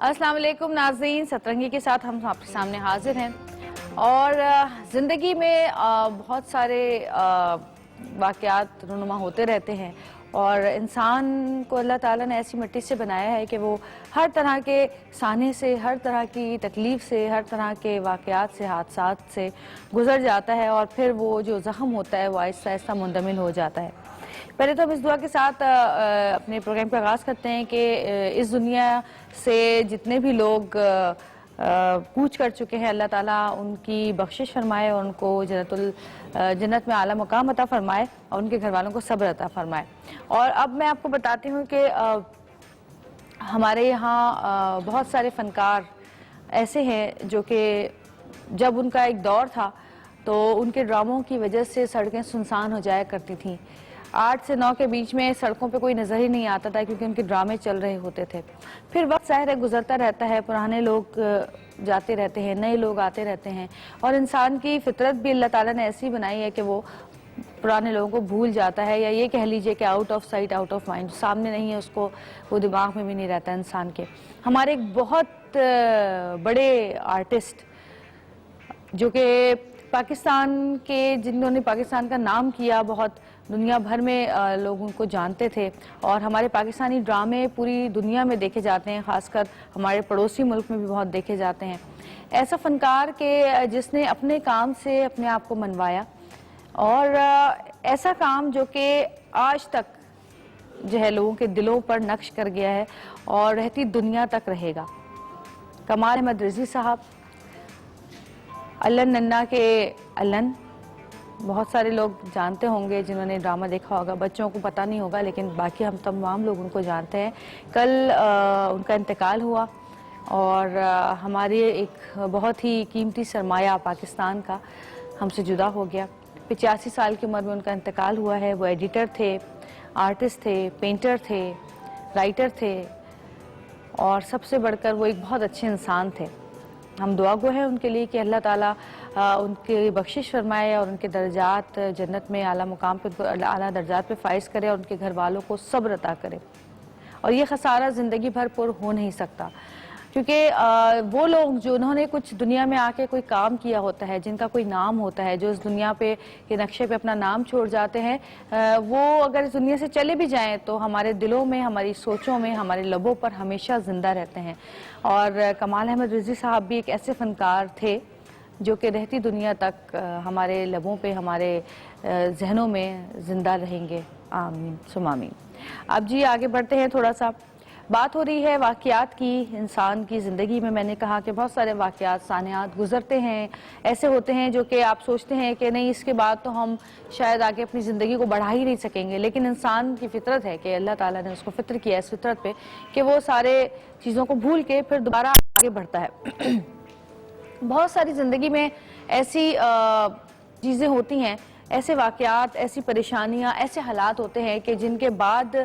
السلام علیکم ناظرین، سترنگی کے ساتھ ہم آپ کے سامنے حاضر ہیں اور زندگی میں بہت سارے واقعات رونما ہوتے رہتے ہیں اور انسان کو اللہ تعالیٰ نے ایسی مٹی سے بنایا ہے کہ وہ ہر طرح کے سانحے سے، ہر طرح کی تکلیف سے، ہر طرح کے واقعات سے، حادثات سے گزر جاتا ہے اور پھر وہ جو زخم ہوتا ہے وہ آہستہ آہستہ مندمل ہو جاتا ہے۔ پہلے تو ہم اس دعا کے ساتھ اپنے پروگرام کا آغاز کرتے ہیں کہ اس دنیا سے جتنے بھی لوگ کوچ کر چکے ہیں، اللہ تعالیٰ ان کی بخشش فرمائے اور ان کو جنت میں اعلیٰ مقام عطا فرمائے اور ان کے گھر والوں کو صبر عطا فرمائے۔ اور اب میں آپ کو بتاتی ہوں کہ ہمارے یہاں بہت سارے فنکار ایسے ہیں جو کہ جب ان کا ایک دور تھا تو ان کے ڈراموں کی وجہ سے سڑکیں سنسان ہو جایا کرتی تھیں۔ 8 سے 9 کے بیچ میں سڑکوں پہ کوئی نظر ہی نہیں آتا تھا کیونکہ ان کے ڈرامے چل رہے ہوتے تھے۔ پھر وقت ظاہر ہے گزرتا رہتا ہے، پرانے لوگ جاتے رہتے ہیں، نئے لوگ آتے رہتے ہیں اور انسان کی فطرت بھی اللہ تعالیٰ نے ایسی بنائی ہے کہ وہ پرانے لوگوں کو بھول جاتا ہے، یا یہ کہہ لیجئے کہ out of sight out of mind, سامنے نہیں ہے اس کو وہ دماغ میں بھی نہیں رہتا انسان کے۔ ہمارے ایک بہت بڑے آرٹسٹ جو کہ پاکستان کے، جنہوں نے پاکستان کا نام کیا، بہت دنیا بھر میں لوگ ان کو جانتے تھے اور ہمارے پاکستانی ڈرامے پوری دنیا میں دیکھے جاتے ہیں، خاص کر ہمارے پڑوسی ملک میں بھی بہت دیکھے جاتے ہیں۔ ایسا فنکار کہ جس نے اپنے کام سے اپنے آپ کو منوایا اور ایسا کام جو کہ آج تک جو ہے لوگوں کے دلوں پر نقش کر گیا ہے اور رہتی دنیا تک رہے گا۔ کمال احمد رضوی صاحب، الن ننا کے الن، بہت سارے لوگ جانتے ہوں گے جنہوں نے ڈرامہ دیکھا ہوگا، بچوں کو پتہ نہیں ہوگا لیکن باقی ہم تمام لوگ ان کو جانتے ہیں۔ کل ان کا انتقال ہوا اور ہمارے ایک بہت ہی قیمتی سرمایہ پاکستان کا ہم سے جدا ہو گیا۔ 85 سال کی عمر میں ان کا انتقال ہوا ہے۔ وہ ایڈیٹر تھے، آرٹسٹ تھے، پینٹر تھے، رائٹر تھے اور سب سے بڑھ کر وہ ایک بہت اچھے انسان تھے۔ ہم دعا گو ہیں ان کے لیے کہ اللہ تعالیٰ ان کی بخشش فرمائے اور ان کے درجات جنت میں اعلیٰ مقام پہ، اعلیٰ درجات پہ فائز کرے اور ان کے گھر والوں کو صبر عطا کرے۔ اور یہ خسارہ زندگی بھر پر ہو نہیں سکتا کیونکہ وہ لوگ جو انہوں نے کچھ دنیا میں آ کے کوئی کام کیا ہوتا ہے، جن کا کوئی نام ہوتا ہے، جو اس دنیا پہ کے نقشے پہ اپنا نام چھوڑ جاتے ہیں، وہ اگر اس دنیا سے چلے بھی جائیں تو ہمارے دلوں میں، ہماری سوچوں میں، ہمارے لبوں پر ہمیشہ زندہ رہتے ہیں۔ اور کمال احمد رضوی صاحب بھی ایک ایسے فنکار تھے جو کہ رہتی دنیا تک ہمارے لبوں پہ، ہمارے ذہنوں میں زندہ رہیں گے۔ آمین ثم آمین۔ اب جی آگے بڑھتے ہیں، تھوڑا سا بات ہو رہی ہے واقعات کی۔ انسان کی زندگی میں نے کہا کہ بہت سارے واقعات، سانحات گزرتے ہیں، ایسے ہوتے ہیں جو کہ آپ سوچتے ہیں کہ نہیں اس کے بعد تو ہم شاید آگے اپنی زندگی کو بڑھا ہی نہیں سکیں گے، لیکن انسان کی فطرت ہے کہ اللہ تعالیٰ نے اس کو فطر کیا ہے اس فطرت پہ کہ وہ سارے چیزوں کو بھول کے پھر دوبارہ آگے بڑھتا ہے۔ بہت ساری زندگی میں ایسی چیزیں ہوتی ہیں، ایسے واقعات، ایسی پریشانیاں، ایسے حالات ہوتے ہیں کہ جن کے بعد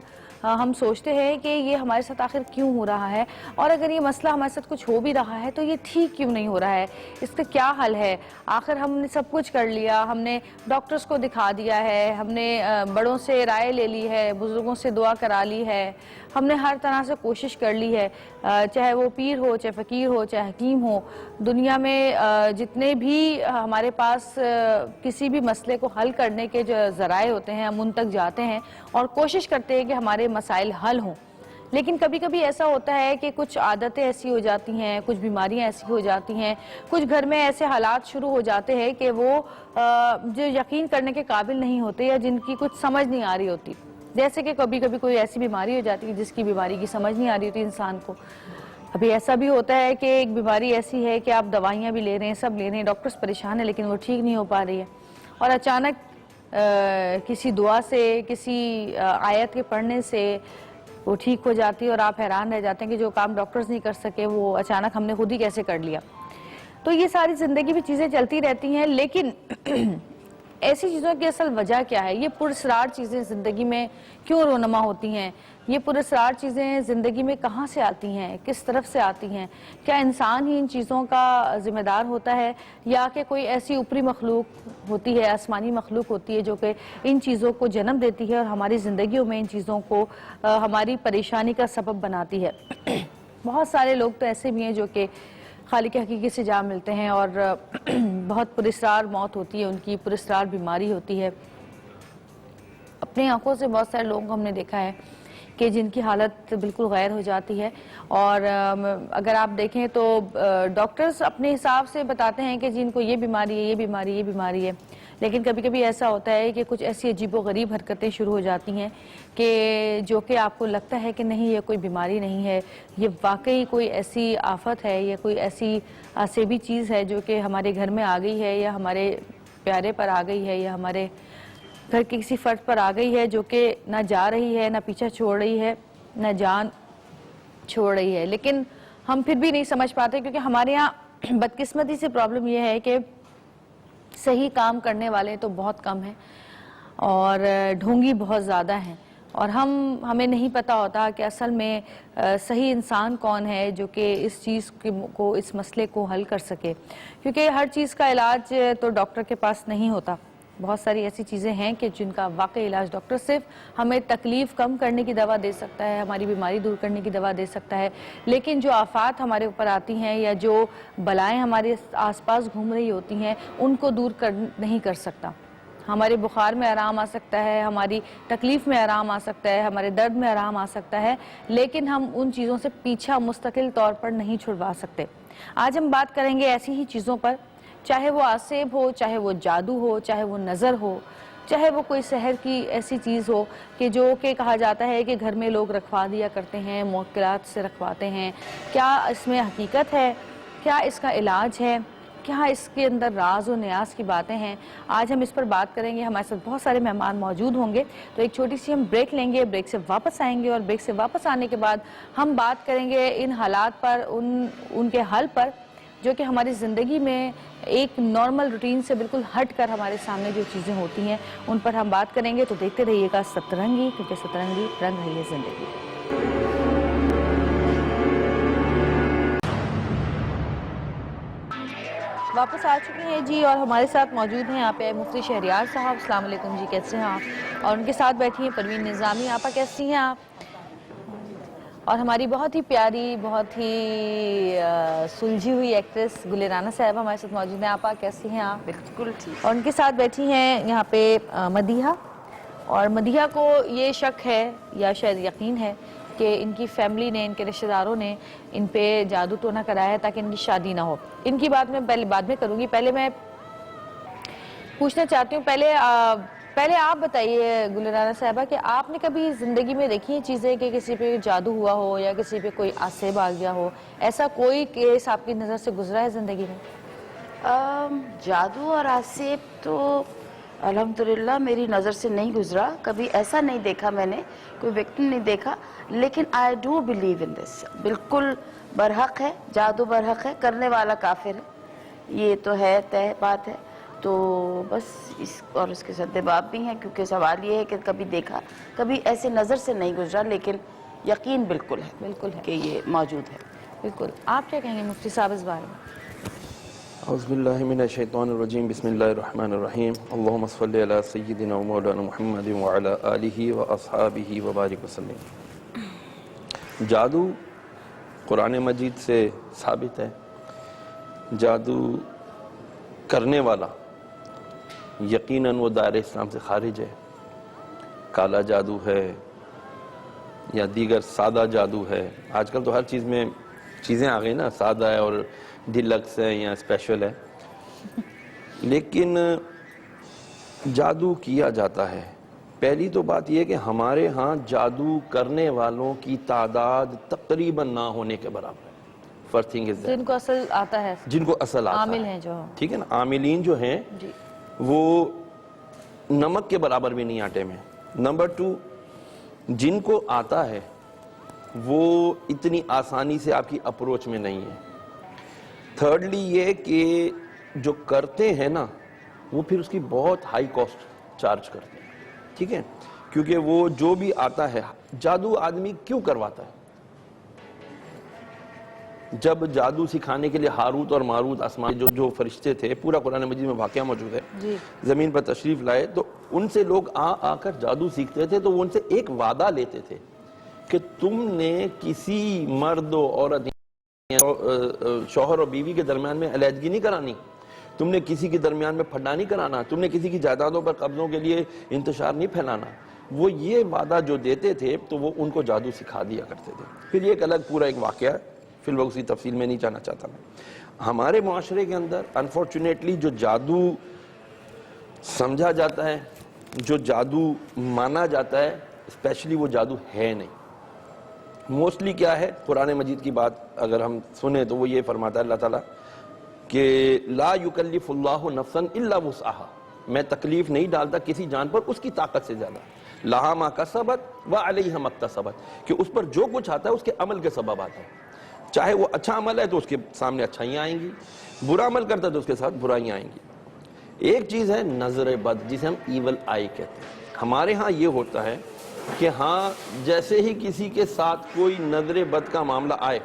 ہم سوچتے ہیں کہ یہ ہمارے ساتھ آخر کیوں ہو رہا ہے، اور اگر یہ مسئلہ ہمارے ساتھ کچھ ہو بھی رہا ہے تو یہ ٹھیک کیوں نہیں ہو رہا ہے، اس کا کیا حل ہے۔ آخر ہم نے سب کچھ کر لیا، ہم نے ڈاکٹرز کو دکھا دیا ہے، ہم نے بڑوں سے رائے لے لی ہے، بزرگوں سے دعا کرا لی ہے، ہم نے ہر طرح سے کوشش کر لی ہے، چاہے وہ پیر ہو، چاہے فقیر ہو، چاہے حکیم ہو، دنیا میں جتنے بھی ہمارے پاس کسی بھی مسئلے کو حل کرنے کے جو ذرائع ہوتے ہیں ہم ان تک جاتے ہیں اور کوشش کرتے ہیں کہ ہمارے مسائل حل ہوں۔ لیکن کبھی کبھی ایسا ہوتا ہے کہ کچھ عادتیں ایسی ہو جاتی ہیں، کچھ بیماریاں ایسی ہو جاتی ہیں، کچھ گھر میں ایسے حالات شروع ہو جاتے ہیں کہ وہ جو یقین کرنے کے قابل نہیں ہوتے یا جن کی کچھ سمجھ نہیں آ رہی ہوتی۔ جیسے کہ کبھی کبھی کوئی ایسی بیماری ہو جاتی ہے جس کی بیماری کی سمجھ نہیں آ رہی ہوتی انسان کو۔ ابھی ایسا بھی ہوتا ہے کہ ایک بیماری ایسی ہے کہ آپ دوائیاں بھی لے رہے ہیں، سب لے رہے ہیں، ڈاکٹرز پریشان ہیں لیکن وہ ٹھیک نہیں ہو پا رہی ہے، اور اچانک کسی دعا سے، کسی آیت کے پڑھنے سے وہ ٹھیک ہو جاتی ہے اور آپ حیران رہ جاتے ہیں کہ جو کام ڈاکٹرز نہیں کر سکے وہ اچانک ہم نے خود ہی کیسے کر لیا۔ تو یہ ساری زندگی میں چیزیں چلتی رہتی ہیں، لیکن ایسی چیزوں کی اصل وجہ کیا ہے؟ یہ پراسرار چیزیں زندگی میں کیوں رونما ہوتی ہیں؟ یہ پراسرار چیزیں زندگی میں کہاں سے آتی ہیں؟ کس طرف سے آتی ہیں؟ کیا انسان ہی ان چیزوں کا ذمہ دار ہوتا ہے یا کہ کوئی ایسی اوپری مخلوق ہوتی ہے، آسمانی مخلوق ہوتی ہے جو کہ ان چیزوں کو جنم دیتی ہے اور ہماری زندگیوں میں ان چیزوں کو ہماری پریشانی کا سبب بناتی ہے؟ بہت سارے لوگ تو ایسے بھی ہیں جو کہ خالق حقیقی سے جا ملتے ہیں اور بہت پراسرار موت ہوتی ہے ان کی، پراسرار بیماری ہوتی ہے. اپنی آنکھوں سے بہت سارے لوگوں کو ہم نے دیکھا ہے کہ جن کی حالت بالکل غیر ہو جاتی ہے. اور اگر آپ دیکھیں تو ڈاکٹرز اپنے حساب سے بتاتے ہیں کہ جن کو یہ بیماری ہے، یہ بیماری، یہ بیماری ہے، لیکن کبھی کبھی ایسا ہوتا ہے کہ کچھ ایسی عجیب و غریب حرکتیں شروع ہو جاتی ہیں کہ جو کہ آپ کو لگتا ہے کہ نہیں یہ کوئی بیماری نہیں ہے، یہ واقعی کوئی ایسی آفت ہے، یہ کوئی ایسی آسیبی چیز ہے جو کہ ہمارے گھر میں آ گئی ہے یا ہمارے پیارے پر آ گئی ہے یا ہمارے گھر کے کسی فرد پر آ گئی ہے جو کہ نہ جا رہی ہے، نہ پیچھا چھوڑ رہی ہے، نہ جان چھوڑ رہی ہے. لیکن ہم پھر بھی نہیں سمجھ پاتے کیونکہ ہمارے یہاں بدقسمتی سے پرابلم یہ ہے کہ صحیح کام کرنے والے تو بہت کم ہیں اور ڈھونگی بہت زیادہ ہیں، اور ہمیں نہیں پتا ہوتا کہ اصل میں صحیح انسان کون ہے جو کہ اس چیز کو، اس مسئلے کو حل کر سکے. کیونکہ ہر چیز کا علاج تو ڈاکٹر کے پاس نہیں ہوتا. بہت ساری ایسی چیزیں ہیں کہ جن کا واقعی علاج ڈاکٹر صرف ہمیں تکلیف کم کرنے کی دوا دے سکتا ہے، ہماری بیماری دور کرنے کی دوا دے سکتا ہے، لیکن جو آفات ہمارے اوپر آتی ہیں یا جو بلائیں ہمارے آس پاس گھوم رہی ہوتی ہیں ان کو دور نہیں کر سکتا. ہمارے بخار میں آرام آ سکتا ہے، ہماری تکلیف میں آرام آ سکتا ہے، ہمارے درد میں آرام آ سکتا ہے، لیکن ہم ان چیزوں سے پیچھا مستقل طور پر نہیں چھڑوا سکتے. آج ہم بات کریں گے ایسی ہی چیزوں پر، چاہے وہ آسیب ہو، چاہے وہ جادو ہو، چاہے وہ نظر ہو، چاہے وہ کوئی سحر کی ایسی چیز ہو کہ جو کہ کہا جاتا ہے کہ گھر میں لوگ رکھوا دیا کرتے ہیں، موکلات سے رکھواتے ہیں. کیا اس میں حقیقت ہے؟ کیا اس کا علاج ہے؟ کیا اس کے اندر راز و نیاز کی باتیں ہیں؟ آج ہم اس پر بات کریں گے. ہمارے ساتھ بہت سارے مہمان موجود ہوں گے، تو ایک چھوٹی سی ہم بریک لیں گے، بریک سے واپس آئیں گے اور بریک سے واپس آنے کے بعد ہم بات کریں گے ان حالات پر، ان کے حل پر جو کہ ہماری زندگی میں ایک نارمل روٹین سے بالکل ہٹ کر ہمارے سامنے جو چیزیں ہوتی ہیں ان پر ہم بات کریں گے. تو دیکھتے رہیے گا سترنگی، کیونکہ سترنگی رنگ ہے یہ زندگی. واپس آ چکے ہیں جی، اور ہمارے ساتھ موجود ہیں یہاں پہ مفتی شہریار صاحب. السلام علیکم جی، کیسے ہیں آپ؟ اور ان کے ساتھ بیٹھی ہیں پروین نظامی. آپا کیسی ہیں آپ؟ اور ہماری بہت ہی پیاری، بہت ہی سلجھی ہوئی ایکٹریس گل رانا صاحبہ ہمارے ساتھ موجود ہیں. آپا کیسی ہیں آپ؟ بالکل ٹھیک. اور ان کے ساتھ بیٹھی ہیں یہاں پہ مدیحہ. اور مدیحہ کو یہ شک ہے یا شاید یقین ہے کہ ان کی فیملی نے، ان کے رشتہ داروں نے ان پہ جادو ٹونا کرایا ہے تاکہ ان کی شادی نہ ہو. ان کی بات میں پہلے بعد میں کروں گی، پہلے میں پوچھنا چاہتی ہوں، پہلے آپ بتائیے گل رانا صاحبہ کہ آپ نے کبھی زندگی میں دیکھی ہیں چیزیں کہ کسی پہ جادو ہوا ہو یا کسی پہ کوئی آسیب آ گیا ہو؟ ایسا کوئی کیس آپ کی نظر سے گزرا ہے زندگی میں؟ جادو اور آسیب تو الحمدللہ میری نظر سے نہیں گزرا. کبھی ایسا نہیں دیکھا میں نے، کوئی وکٹم نہیں دیکھا. لیکن آئی ڈو بلیو ان دس. بالکل برحق ہے، جادو برحق ہے، کرنے والا کافر ہے، یہ تو ہے طے بات ہے. تو بس اور اس کے ساتھ باب بھی ہیں، کیونکہ سوال یہ ہے کہ کبھی دیکھا، کبھی ایسے نظر سے نہیں گزرا، لیکن یقین بالکل ہے کہ یہ موجود ہے. بالکل. آپ کیا کہیں گے مفتی صاحب اس بارے میں؟ اعوذ باللہ من الشیطان الرجیم، بسم اللہ الرحمن الرحیم. اللہم صلی علی سیدنا و مولانا محمد وعلی آلہ و اصحابہ وبارک وسلم. جادو قرآن مجید سے ثابت ہے. جادو کرنے والا یقیناً وہ دائرہ اسلام سے خارج ہے. کالا جادو ہے یا دیگر سادہ جادو ہے. آج کل تو ہر چیز میں چیزیں آ گئی نا، سادہ ہے اور ڈیلکس ہے یا اسپیشل ہے. لیکن جادو کیا جاتا ہے. پہلی تو بات یہ کہ ہمارے ہاں جادو کرنے والوں کی تعداد تقریباً نہ ہونے کے برابر ہے. فرسٹ تھنگ از جن کو اصل آتا ہے، جن کو اصل آتا عامل ہے، ہیں جو، ٹھیک ہے نا. عاملین جو ہیں جی، وہ نمک کے برابر بھی نہیں آٹے میں. نمبر 2، جن کو آتا ہے وہ اتنی آسانی سے آپ کی اپروچ میں نہیں ہے. تھرڈلی یہ کہ جو کرتے ہیں نا وہ پھر اس کی بہت ہائی کاسٹ چارج کرتے ہیں، ٹھیک ہے. کیونکہ وہ جو بھی آتا ہے، جادو آدمی کیوں کرواتا ہے؟ جب جادو سکھانے کے لیے ہاروت اور ماروت آسمان جو فرشتے تھے، پورا قرآن مجید میں واقعہ موجود ہے، جی، زمین پر تشریف لائے تو ان سے لوگ آ کر جادو سیکھتے تھے. تو وہ ان سے ایک وعدہ لیتے تھے کہ تم نے کسی مرد و عورت شوہر اور بیوی کے درمیان میں علیحدگی نہیں کرانی, تم نے کسی کے درمیان میں پھڈا نہیں کرانا, تم نے کسی کی جائیدادوں پر قبضوں کے لیے انتشار نہیں پھیلانا. وہ یہ وعدہ جو دیتے تھے تو وہ ان کو جادو سکھا دیا کرتے تھے. پھر یہ ایک الگ پورا ایک واقعہ ہے, فی الوقت اسی تفصیل میں نہیں جانا چاہتا میں. ہمارے معاشرے کے اندر انفارچونیٹلی جو جادو سمجھا جاتا ہے, جو جادو مانا جاتا ہے, اسپیشلی وہ جادو ہے نہیں. موسٹلی کیا ہے, قرآن مجید کی بات اگر ہم سنیں تو وہ یہ فرماتا ہے اللہ تعالیٰ کہ لا یکلف اللہ نفسا الا وسعہا, میں تکلیف نہیں ڈالتا کسی جان پر اس کی طاقت سے زیادہ. لہا ما کسبت وعلیہا ما اکتسبت, کہ اس پر جو کچھ آتا ہے اس کے عمل کے سبب آتا ہے. چاہے وہ اچھا عمل ہے تو اس کے سامنے اچھائیاں آئیں گی, برا عمل کرتا ہے تو اس کے ساتھ برائیاں آئیں گی. ایک چیز ہے نظر بد, جسے ہم ایول آئی کہتے ہیں. ہمارے ہاں یہ ہوتا ہے کہ ہاں جیسے ہی کسی کے ساتھ کوئی نظر بد کا معاملہ آئے,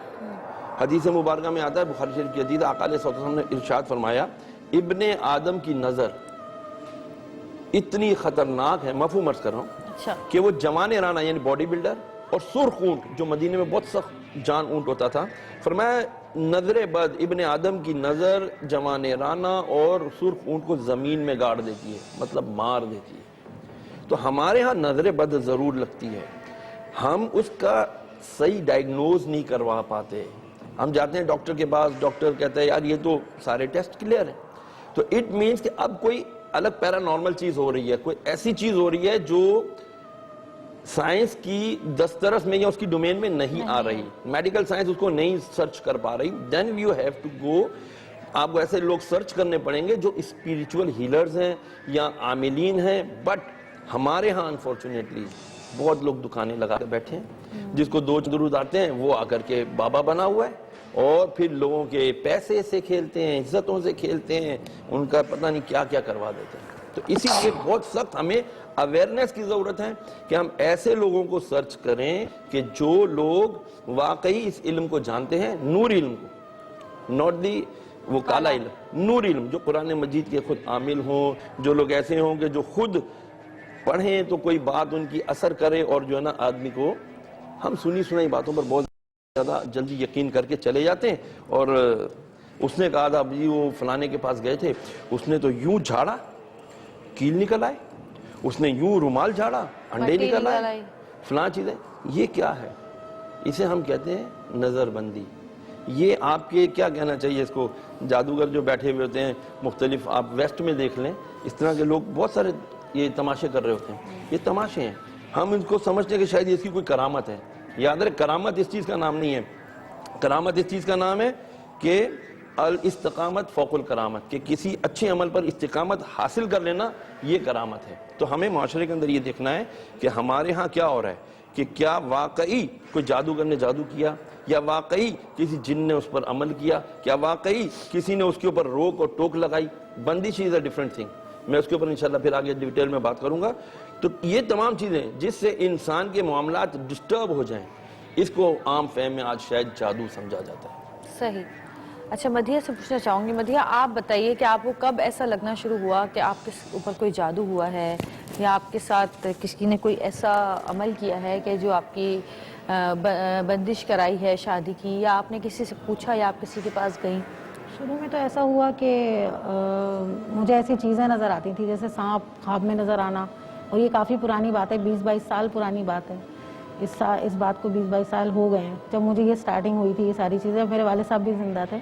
حدیث مبارکہ میں آتا ہے, بخاری شریف کی حدیث, آقا علیہ الصلوۃ والسلام نے ارشاد فرمایا ابن آدم کی نظر اتنی خطرناک ہے, مفہوم عرض کر رہا ہوں, کہ وہ جوان رانا یعنی باڈی بلڈر اور سرخ اونٹ, جو مدینے میں بہت سخت جان اونٹ ہوتا تھا, فرمایا نظر بد ابن آدم کی نظر جوان رانا اور سرخ اونٹ کو زمین میں گاڑ دیتی ہے, مطلب مار دیتی ہے. تو ہمارے ہاں نظر بد ضرور لگتی ہے, ہم اس کا صحیح ڈائیگنوز نہیں کروا پاتے. ہم جاتے ہیں ڈاکٹر کے پاس, ڈاکٹر کہتا ہے یار یہ تو سارے ٹیسٹ کلیئر ہیں, تو اٹ مینس کہ اب کوئی الگ پیرا نارمل چیز ہو رہی ہے, کوئی ایسی چیز ہو رہی ہے جو سائنس کی دسترس میں یا اس کی ڈومین میں نہیں آ رہی, میڈیکل سائنس اس کو نہیں سرچ کر پا رہی. Then you have to go, آپ کو ایسے لوگ سرچ کرنے پڑیں گے جو اسپریچول ہیلرز ہیں یا عاملین ہیں. بٹ ہمارے ہاں انفارچونیٹلی بہت لوگ دکانیں لگا کے بیٹھے ہیں, جس کو دو درود آتے ہیں وہ آ کر کے بابا بنا ہوا ہے, اور پھر لوگوں کے پیسے سے کھیلتے ہیں, عزتوں سے کھیلتے ہیں, ان کا پتہ نہیں کیا کیا کروا دیتے ہیں. تو اسی لیے بہت سخت ہمیں اویئرنیس کی ضرورت ہے کہ ہم ایسے لوگوں کو سرچ کریں کہ جو لوگ واقعی اس علم کو جانتے ہیں, نور علم کو, ناٹ دی وہ کالا علم, نور علم, جو قرآن مجید کے خود عامل ہوں, جو لوگ ایسے ہوں کہ جو خود پڑھیں تو کوئی بات ان کی اثر کرے, اور جو ہے نا آدمی کو, ہم سنی سنائی باتوں پر بہت زیادہ جلدی یقین کر کے چلے جاتے ہیں. اور اس نے کہا تھا ابھی وہ فلانے کے پاس گئے تھے, اس نے تو یوں جھاڑا کیل نکل آئے, اس نے یوں رومال جھاڑا انڈے نکل آئے, فلاں چیزیں. یہ کیا ہے؟ اسے ہم کہتے ہیں نظر بندی. یہ آپ کے کیا کہنا چاہیے اس کو, جادوگر جو بیٹھے ہوئے ہوتے ہیں مختلف, آپ ویسٹ میں دیکھ لیں اس طرح کے لوگ بہت سارے یہ تماشے کر رہے ہوتے ہیں. یہ تماشے ہیں, ہم ان کو سمجھتے ہیں کہ شاید اس کی کوئی کرامت ہے. یاد رکھ, کرامت اس چیز کا نام نہیں ہے, کرامت اس چیز کا نام ہے کہ الاستقامت فوق الکرامت, کہ کسی اچھے عمل پر استقامت حاصل کر لینا, یہ کرامت ہے. تو ہمیں معاشرے کے اندر یہ دیکھنا ہے کہ ہمارے ہاں کیا ہو رہا ہے, کہ کیا واقعی کوئی جادوگر نے جادو کیا, یا واقعی کسی جن نے اس پر عمل کیا, کیا واقعی کسی نے اس کے اوپر روک اور ٹوک لگائی. بندش از اے ڈفرنٹ تھنگ, میں اس کے اوپر انشاءاللہ پھر آگے ڈیٹیل میں بات کروں گا. تو یہ تمام چیزیں جس سے انسان کے معاملات ڈسٹرب ہو جائیں, اس کو عام فہم میں آج شاید جادو سمجھا جاتا ہے. صحیح. اچھا مدیحہ سے پوچھنا چاہوں گی, مدیحہ آپ بتائیے کہ آپ کو کب ایسا لگنا شروع ہوا کہ آپ کے اوپر کوئی جادو ہوا ہے, یا آپ کے ساتھ کسی نے کوئی ایسا عمل کیا ہے کہ جو آپ کی بندش کرائی ہے شادی کی, یا آپ نے کسی سے پوچھا یا آپ کسی کے پاس گئیں؟ شروع میں تو ایسا ہوا کہ مجھے ایسی چیزیں نظر آتی تھیں جیسے سانپ خواب میں نظر آنا, اور یہ کافی پرانی بات ہے, 20-22 سال پرانی بات ہے. اس بات کو 20-22 سال ہو گئے ہیں جب مجھے یہ سٹارٹنگ ہوئی تھی. یہ ساری چیزیں, میرے والد صاحب بھی زندہ تھے,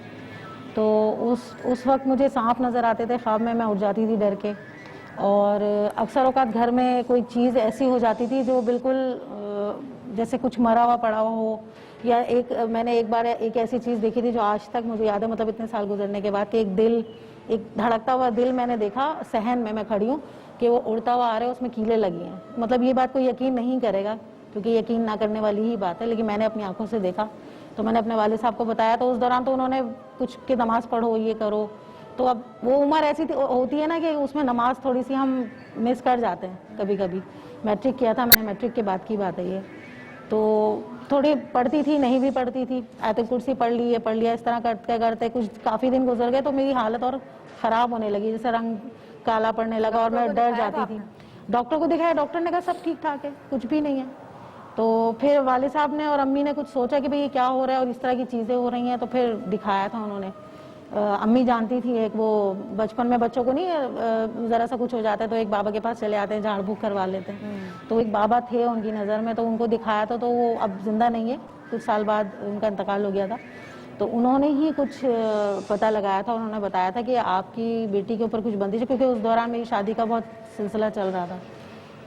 تو اس وقت مجھے سانپ نظر آتے تھے خواب میں اٹھ جاتی تھی ڈر کے. اور اکثر اوقات گھر میں کوئی چیز ایسی ہو جاتی تھی جو بالکل جیسے کچھ مرا ہوا پڑا ہوا ہو, یا میں نے ایک بار ایک ایسی چیز دیکھی تھی جو آج تک مجھے یاد ہے, مطلب اتنے سال گزرنے کے بعد, کہ ایک دھڑکتا ہوا دل میں نے دیکھا صحن میں کھڑی ہوں, کہ وہ اڑتا ہوا آ رہا ہے, اس میں کیلیں لگی ہیں. مطلب یہ بات کوئی یقین نہیں کرے گا کیونکہ یقین نہ کرنے والی ہی بات ہے, لیکن میں نے اپنی آنکھوں سے دیکھا. تو میں نے اپنے والد صاحب کو بتایا, تو اس دوران تو انہوں نے کچھ کہ نماز پڑھو, یہ کرو. تو اب وہ عمر ایسی ہوتی ہے نا کہ اس میں نماز تھوڑی سی ہم مس کر جاتے ہیں کبھی کبھی. میٹرک کیا تھا میں نے, میٹرک کے بعد کی بات ہے یہ, تو تھوڑی پڑھتی تھی, نہیں بھی پڑھتی تھی, آیت الکرسی پڑھ لی, یہ پڑھ لیا, اس طرح کرتے کرتے کچھ کافی دن گزر گئے, تو میری حالت اور خراب ہونے لگی, جیسے رنگ کالا پڑنے لگا, اور میں ڈر جاتی تھی. ڈاکٹر کو دکھایا, ڈاکٹر نے کہا سب ٹھیک ٹھاک ہے, کچھ بھی نہیں ہے. تو پھر والد صاحب نے اور امی نے کچھ سوچا کہ بھئی یہ کیا ہو رہا ہے اور اس طرح کی چیزیں ہو رہی ہیں, تو پھر دکھایا تھا انہوں نے. امی جانتی تھی, ایک وہ بچپن میں بچوں کو نہیں ذرا سا کچھ ہو جاتا ہے تو ایک بابا کے پاس چلے آتے ہیں, جھاڑ پھونک کروا لیتے ہیں. تو ایک بابا تھے ان کی نظر میں, تو ان کو دکھایا تھا, تو وہ اب زندہ نہیں ہے, کچھ سال بعد ان کا انتقال ہو گیا تھا. تو انہوں نے ہی کچھ پتہ لگایا تھا, انہوں نے بتایا تھا کہ آپ کی بیٹی کے اوپر کچھ بندش ہے, کیونکہ اس دوران میری شادی کا بہت سلسلہ چل رہا تھا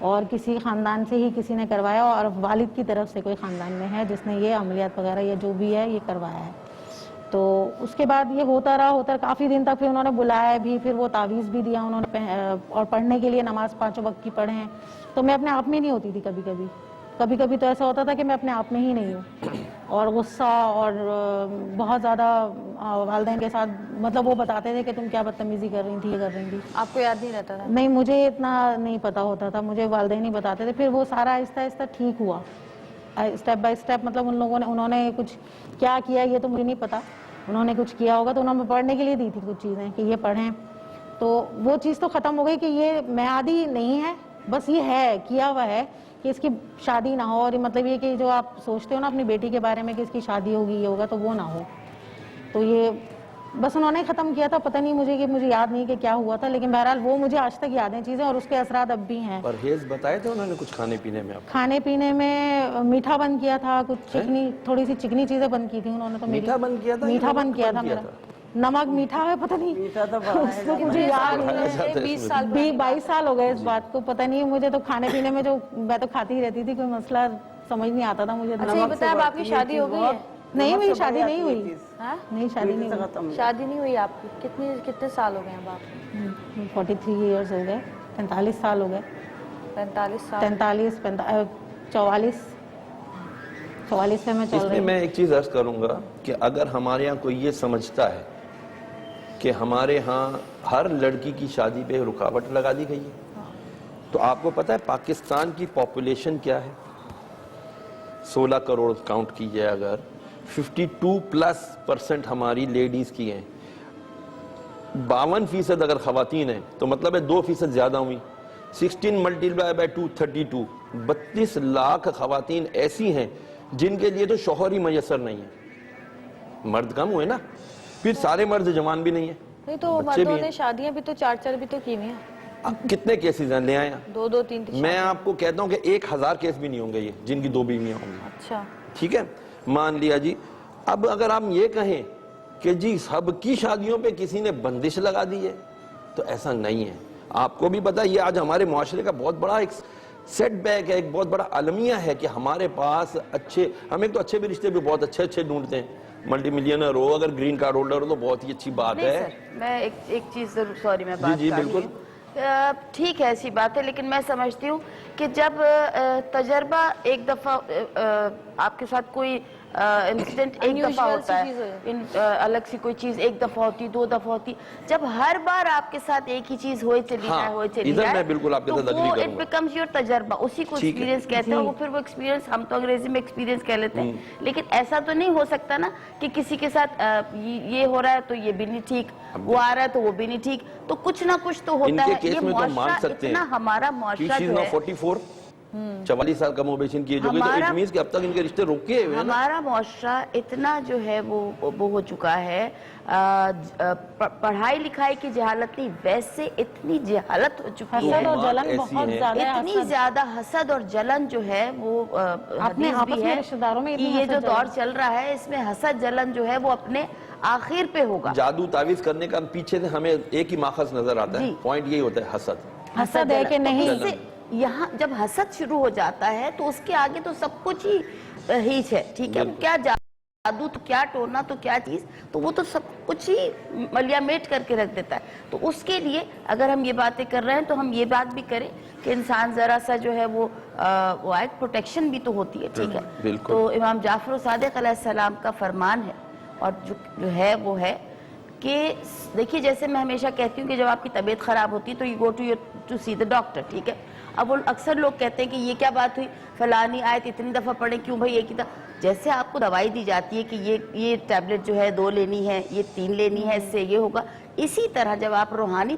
اور کسی خاندان سے ہی کسی نے کروایا, اور والد کی طرف سے کوئی خاندان میں ہے جس نے یہ عملیات وغیرہ یا جو بھی ہے یہ کروایا ہے. تو اس کے بعد یہ ہوتا رہا کافی دن تک. پھر انہوں نے بلایا بھی, پھر وہ تعویذ بھی دیا انہوں نے, اور پڑھنے کے لیے نماز 5 وقت کی پڑھیں. تو میں اپنے آپ میں نہیں ہوتی تھی, کبھی کبھی تو ایسا ہوتا تھا کہ میں اپنے آپ میں ہی نہیں ہوں, اور غصہ اور بہت زیادہ والدین کے ساتھ, مطلب وہ بتاتے تھے کہ تم کیا بدتمیزی کر رہی تھی, یہ کر رہی تھی. آپ کو یاد نہیں رہتا تھا؟ نہیں, مجھے اتنا نہیں پتا ہوتا تھا, مجھے والدین ہی بتاتے تھے. پھر وہ سارا آہستہ آہستہ ٹھیک ہوا, اسٹیپ بائی اسٹیپ. مطلب انہوں نے کچھ کیا کیا یہ تو مجھے نہیں پتا, انہوں نے کچھ کیا ہوگا. تو انہوں نے پڑھنے کے لیے دی تھی کچھ چیزیں کہ یہ پڑھیں, تو وہ چیز تو ختم ہو گئی کہ یہ میعادی نہیں ہے, بس یہ ہے کیا ہوا ہے کہ اس کی شادی نہ ہو. اور مطلب یہ کہ جو آپ سوچتے ہو نا اپنی بیٹی کے بارے میں کہ اس کی شادی ہوگی یہ ہوگا, تو وہ نہ ہو. تو یہ بس انہوں نے ختم کیا تھا. پتہ نہیں مجھے یاد نہیں کہ کیا ہوا تھا, لیکن بہرحال وہ مجھے آج تک یاد ہیں چیزیں, اور اس کے اثرات اب بھی ہیں. پرہیز بتائے تھے انہوں نے کچھ کھانے پینے میں؟ آپ کھانے پینے میں میٹھا بند کیا تھا, کچھ چکنی, تھوڑی سی چکنی چیزیں بند کی تھی انہوں نے. تو میٹھا بند کیا تھا؟ میٹھا بند کیا تھا میرا. نمک میٹھا ہے پتہ نہیں, اس کو مجھے یاد نہیں ہے. 22 سال ہو گئے اس بات کو, پتہ نہیں مجھے. تو کھانے پینے میں جو میں تو کھاتی ہی رہتی تھی, کوئی مسئلہ سمجھ نہیں آتا تھا مجھے. اچھا یہ بتائیں, اب آپ کی شادی ہو گئی ہے؟ نہیں, میری شادی نہیں ہوئی. نہیں, شادی نہیں ہوئی. شادی نہیں ہوئی آپ کی؟ کتنے سال ہو گئے ہیں اب آپ؟ 43 ایئرز ہو گئے, 45 سال ہو گئے. 45 سال. 44 پہ میں چل اس میں میں ایک چیز عرض کروں گا کہ اگر ہمارے ہاں کوئی یہ سمجھتا ہے کہ ہمارے ہاں ہر لڑکی کی شادی پہ رکاوٹ لگا دی گئی ہے, تو آپ کو پتہ ہے پاکستان کی پاپولیشن کیا ہے؟ 16 کروڑ کاؤنٹ کی جائے اگر, 52% ہماری لیڈیز کی ہیں, 52% اگر خواتین ہیں تو مطلب ہے 2% زیادہ ہوئی. 16 ملٹیپلائی بائی 232, 32 لاکھ خواتین ایسی ہیں جن کے لیے تو شوہر ہی میسر نہیں ہے. مرد کم ہوئے نا, پھر سارے مرد جوان بھی نہیں ہیں. نہیں تو مردوں نے شادیاں بھی تو 4 بھی تو کی ہوئی ہیں. اب کتنے کیسز ہیں, لے آئے ہیں 2 3. میں آپ کو کہتا ہوں کہ 1000 کیس بھی نہیں ہوں گے یہ جن کی 2 بیویاں ہوں گی. اچھا ٹھیک ہے, مان لیا جی. اب اگر ہم یہ کہیں کہ جی سب کی شادیوں پہ کسی نے بندش لگا دی ہے, تو ایسا نہیں ہے. آپ کو بھی پتا یہ آج ہمارے معاشرے کا بہت بڑا ایک سیٹ بیک ہے, ایک بہت بڑا المیہ ہے کہ ہمارے پاس ہم ایک تو اچھے بھی رشتے بھی بہت اچھے ڈھونڈتے ہیں. ملٹی ملینر ہو, اگر گرین کارڈ ہولڈر ہو تو بہت ہی اچھی بات ہے. میں ایک چیز ضرور, سوری میں بات جی بالکل ٹھیک ہے, ایسی بات ہے, لیکن میں سمجھتی ہوں کہ جب تجربہ ایک دفعہ آپ کے ساتھ کوئی انسیڈنٹ ایک دفعہ ہوتا ہے, الگ سی کوئی چیز ایک دفعہ ہوتی, 2 دفعہ ہوتی, جب ہر بار آپ کے ساتھ ایک ہی چیز ہوئے چلی جائے تو وہ اٹ بیکمز یور تجربہ, اسی کو ایکسپیرینس کہتے ہیں. وہ پھر وہ ایکسپیرینس, ہم تو انگریزی میں ایکسپیرینس کہہ لیتے ہیں, لیکن ایسا تو نہیں ہو سکتا نا کہ کسی کے ساتھ یہ ہو رہا ہے تو یہ بھی نہیں ٹھیک, وہ آ رہا ہے تو وہ بھی نہیں ٹھیک, تو کچھ نہ کچھ تو ہوتا ہے. یہ معاشرہ اتنا, ہمارا معاشرہ جو ہے 44 سال کا موبیشن کیے جو گئے, تو اٹ مینز کہ اب تک ان کے رشتے روکے ہوئے ہیں. ہمارا معاشرہ اتنا جو ہے وہ ہو چکا ہے, پڑھائی لکھائی کی جہالت نہیں, ویسے اتنی جہالت ہو چکی ہے, حسد اور جلن بہت زیادہ ہے. اتنی زیادہ حسد اور جلن جو ہے وہ اپنے آپس میں رشتہ داروں میں یہ جو دور چل رہا ہے, اس میں حسد جلن جو ہے وہ اپنے آخر پہ ہوگا. جادو تعویذ کرنے کا پیچھے سے ہمیں ایک ہی ماخذ نظر آتا ہے, پوائنٹ یہی ہوتا ہے حسد ہے کہ نہیں. یہاں جب حسد شروع ہو جاتا ہے تو اس کے آگے تو سب کچھ ہی ہیچ ہے. ٹھیک ہے, کیا جادو تو کیا ٹونا تو کیا چیز, تو وہ تو سب کچھ ہی ملیامیٹ کر کے رکھ دیتا ہے. تو اس کے لیے اگر ہم یہ باتیں کر رہے ہیں تو ہم یہ بات بھی کریں کہ انسان ذرا سا جو ہے وہ ایک پروٹیکشن بھی تو ہوتی ہے. ٹھیک ہے, تو امام جعفر صادق علیہ السلام کا فرمان ہے, اور جو ہے وہ ہے کہ دیکھیے, جیسے میں ہمیشہ کہتی ہوں کہ جب آپ کی طبیعت خراب ہوتی ہے تو you go to see the doctor. ٹھیک ہے, اب وہ اکثر لوگ کہتے ہیں کہ یہ کیا بات ہوئی, فلانی آیت اتنی دفعہ پڑھیں کیوں بھائی, ایک ہی دفعہ. جیسے آپ کو دوائی دی جاتی ہے کہ یہ ٹیبلٹ جو ہے 2 لینی ہے, یہ 3 لینی ہے, اس سے یہ ہوگا, اسی طرح جب آپ روحانی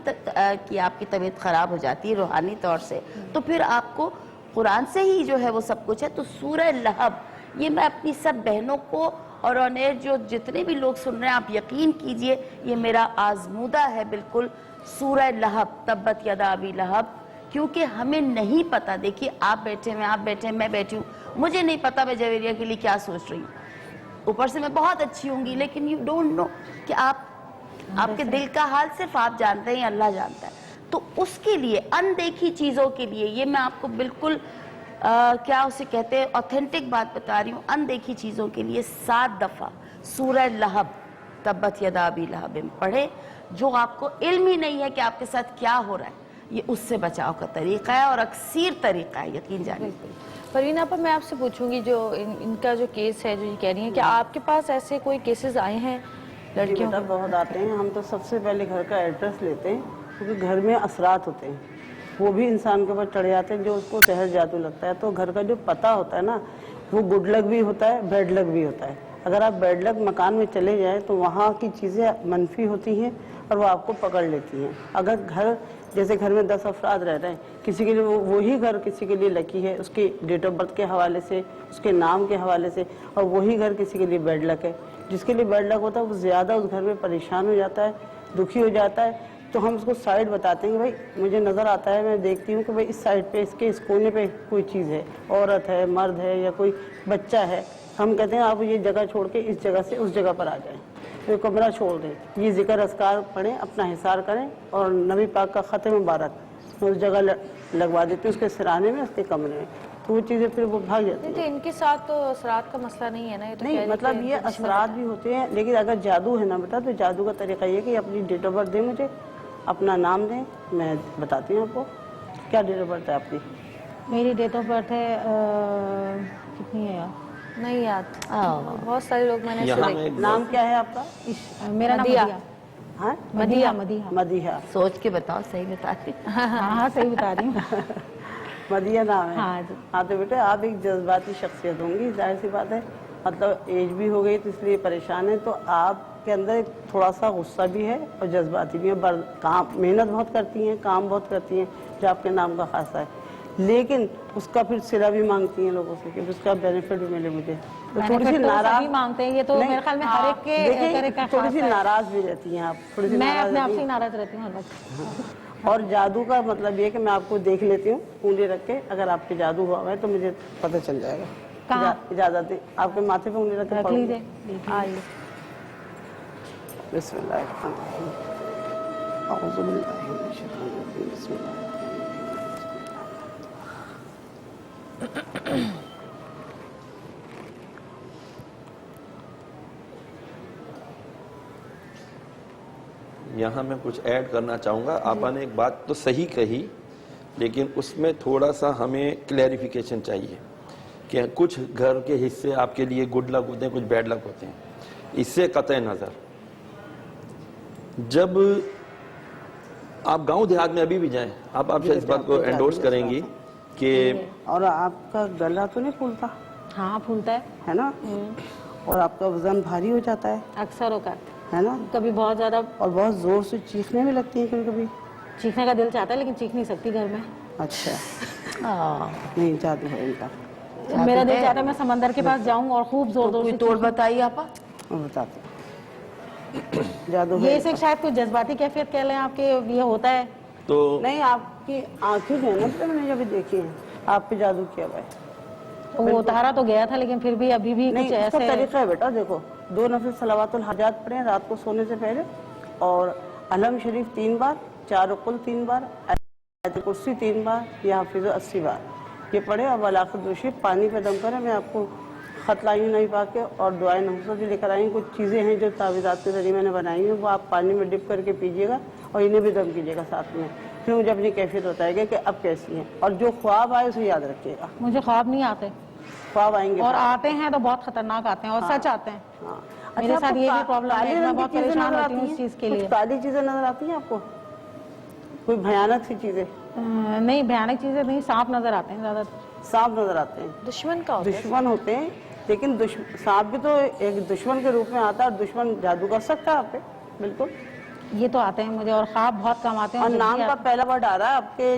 کی آپ کی طبیعت خراب ہو جاتی ہے روحانی طور سے, تو پھر آپ کو قرآن سے ہی جو ہے وہ سب کچھ ہے. تو سورہ لہب یہ میں اپنی سب بہنوں کو اور آن ایئر جو جتنے بھی لوگ سن رہے ہیں آپ یقین کیجئے یہ میرا آزمودہ ہے بالکل. سورہ لہب تبت یدا ابی لہب, کیونکہ ہمیں نہیں پتا. دیکھیے آپ بیٹھے ہیں, آپ بیٹھے ہیں, میں بیٹھی ہوں, مجھے نہیں پتا میں جویریہ کے لیے کیا سوچ رہی ہوں. اوپر سے میں بہت اچھی ہوں گی لیکن یو ڈونٹ نو کہ آپ کے دل کا حال صرف آپ جانتے ہیں, اللہ جانتا ہے. تو اس کے لیے اندیکھی چیزوں کے لیے یہ میں آپ کو بالکل کیا اسے کہتے ہیں اوتھینٹک بات بتا رہی ہوں. اندیکھی چیزوں کے لیے 7 دفعہ سورہ لہب تبت یدا ابی لہب پڑھے. جو آپ کو علم ہی نہیں ہے کہ آپ کے ساتھ کیا ہو رہا ہے, یہ اس سے بچاؤ کا طریقہ ہے اور اکثیر طریقہ ہے, یقین جانیں. پروین آپا میں آپ سے پوچھوں گی جو ان کا جو کیس ہے جو یہ کہہ رہی ہیں کہ آپ کے پاس ایسے کوئی کیسز آئے ہیں لڑکیوں بیٹا بہت آتے ہیں. ہم تو سب سے پہلے گھر کا ایڈریس لیتے ہیں کیونکہ گھر میں اثرات ہوتے ہیں وہ بھی انسان کے اوپر چڑھ جاتے ہیں جو اس کو سحر جادو لگتا ہے. تو گھر کا جو پتہ ہوتا ہے نا وہ گڈ لک بھی ہوتا ہے بیڈ لک بھی ہوتا ہے. اگر آپ بیڈ لک مکان میں چلے جائیں تو وہاں کی چیزیں منفی ہوتی ہیں اور وہ آپ کو پکڑ لیتی ہیں. اگر گھر جیسے گھر میں 10 افراد رہ رہے ہیں, کسی کے لیے وہی گھر کسی کے لیے لکی ہے اس کی ڈیٹ آف برتھ کے حوالے سے, اس کے نام کے حوالے سے, اور وہی گھر کسی کے لیے بیڈ لک ہے. جس کے لیے بیڈ لک ہوتا ہے وہ زیادہ اس گھر میں پریشان ہو جاتا ہے, دکھی ہو جاتا ہے. تو ہم اس کو سائڈ بتاتے ہیں کہ بھائی مجھے نظر آتا ہے, میں دیکھتی ہوں کہ بھائی اس سائڈ پہ اس کے اس کونے پہ کوئی چیز ہے, عورت ہے, مرد ہے یا کوئی بچہ ہے. ہم کہتے ہیں آپ یہ جگہ چھوڑ کے اس جگہ سے اس جگہ پر آ جائیں, تو کمرہ چھوڑ دیں, یہ ذکر اذکار پڑھیں, اپنا حصار کریں اور نبی پاک کا خط مبارک اس جگہ لگوا دیتے ہیں اس کے سرانے میں, اس کے کمرے میں. تو وہ چیزیں پھر وہ بھاگ جاتی ہیں. تو ان کے ساتھ تو اثرات کا مسئلہ نہیں ہے نا, یہ تو نہیں مطلب یہ اثرات بھی ہوتے ہیں, لیکن اگر جادو ہے نا بیٹا تو جادو کا طریقہ یہ کہ اپنی ڈیٹ آف برتھ دیں, مجھے اپنا نام دیں, میں بتاتی ہوں آپ کو. کیا ڈیٹ آف برتھ ہے آپ کی؟ میری ڈیٹ آف برتھ ہے کتنی ہے یار نہیں یاد. بہت سارے لوگ میں نے یہاں سنے. میں نام کیا ہے آپ کا؟ میرا نام مدیحہ. مدیحہ. ہاں مدیحہ. مدیحہ. مدیحہ. سوچ کے بتاؤ, صحیح بتاتی. ہاں صحیح بتا رہی ہوں. مدیحہ نام ہے. ہاں جی. ہاں تو بیٹے آپ ایک جذباتی شخصیت ہوں گی, ظاہر سی بات ہے, مطلب ایج بھی ہو گئی تو اس لیے پریشان ہے. تو آپ کے اندر ایک تھوڑا سا غصہ بھی ہے اور جذباتی بھی ہے. کام محنت بہت کرتی ہیں, کام بہت کرتی ہیں جو آپ کے نام کا خاصہ ہے, لیکن اس کا پھر صلہ بھی مانگتی ہیں لوگوں سے کہ اس کا بینیفٹ بھی ملے مجھے. تو تھوڑی سی ناراض مانگتے ہیں, یہ تو میرے خیال میں ہر ایک کے تھوڑی سی ناراض بھی رہتی ہیں آپ, تھوڑی سی میں اپنے آپ ناراض سے ناراض رہتی ہوں الگ. اور جادو کا مطلب یہ کہ میں آپ کو دیکھ لیتی ہوں انگلی رکھ کے, اگر آپ کے جادو ہوا ہے تو مجھے پتہ چل جائے گا. کہاں؟ اجازت دیں, آپ کے ماتھے پہ انگلی رکھ کے رکھ پڑھوں. لیجیے. آئیے. بسم اللہ الرحمن الرحیم. اعوذ باللہ من الشیطان الرجیم. بسم اللہ. یہاں میں کچھ ایڈ کرنا چاہوں گا. آپا نے ایک بات تو صحیح کہی, لیکن اس میں تھوڑا سا ہمیں کلیریفیکیشن چاہیے کہ کچھ گھر کے حصے آپ کے لیے گڈ لک ہوتے ہیں, کچھ بیڈ لک ہوتے ہیں. اس سے قطع نظر جب آپ گاؤں دیہات میں ابھی بھی جائیں, آپ سے اس بات کو انڈورس کریں گی کہ اور آپ کا گلا تو نہیں پھولتا ہاں پھولتا ہے نا, اور آپ کا وزن بھاری ہو جاتا ہے اکثر اوقات, ہے نا, کبھی بہت زیادہ اور بہت زور سے چیخنے بھی لگتی ہیں کبھی کبھی. چیخنے کا دل چاہتا ہے لیکن چیخ نہیں سکتی گھر میں. اچھا, نہیں جادو ہے ان کا. میرا دل چاہتا ہے میں سمندر کے پاس جاؤں اور خوب زور زور کوئی سے توڑ بتائیے آپا. میں بتاتی ہوں. جادو یہ ہے اسے شاید کوئی جذباتی کیفیت کہہ لیں آپ کے, یہ ہوتا ہے. تو نہیں, آپ کی آنکھیں جو ہے نا میں نے جب دیکھی ہیں آپ پہ جادو کیا ہوا ہے. وہ اتارا تو گیا تھا لیکن پھر بھی ابھی بھی نہیں, کچھ اس کا ایسے. طریقہ ہے بیٹا, دیکھو 2 نفل صلوات الحاجات پڑھیں رات کو سونے سے پہلے, اور علم شریف 3 بار, 4 قل 3 بار, آیت کرسی 3 بار, یا حافظ 80 بار یہ پڑھے. اور ولاخ دوشید پانی پہ دم کریں. میں آپ کو خط لائی ہوں نہیں پا کے, اور دعائیں نحوست بھی لے کر آئی ہوں. کچھ چیزیں ہیں جو تعویذات کے ذریعے میں نے بنائی ہیں, وہ آپ پانی میں ڈپ کر کے پیجیے گا اور انہیں بھی دم کیجیے گا ساتھ میں. پھر مجھے اپنی کیفیت بتائے گا کہ اب کیسی ہیں, اور جو خواب آئے اسے یاد رکھیے گا. مجھے خواب نہیں آتے, خواب آئیں گے اور آتے ہیں تو بہت خطرناک آتے ہیں اور سچ آتے ہیں. میرے ساتھ یہ بھی پرابلم ہے, میں بہت پریشان ہوتی ہوں اس چیز کے لیے. کالی چیزیں نظر آتی ہیں آپ کو, کوئی بھیانک سی چیزیں؟ نہیں بھیانک چیزیں نہیں, سانپ نظر آتے ہیں زیادہ. سانپ نظر آتے ہیں, دشمن کا ہوتا ہے. دشمن ہوتے ہیں, لیکن سانپ بھی تو ایک دشمن کے روپ میں آتا ہے, اور دشمن جادو کر سکتا ہے آپ پہ بالکل. یہ تو آتے ہیں مجھے, اور خواب بہت کم آتے ہیں. اور نام کا پہلا ورڈ آ رہا ہے آپ کے,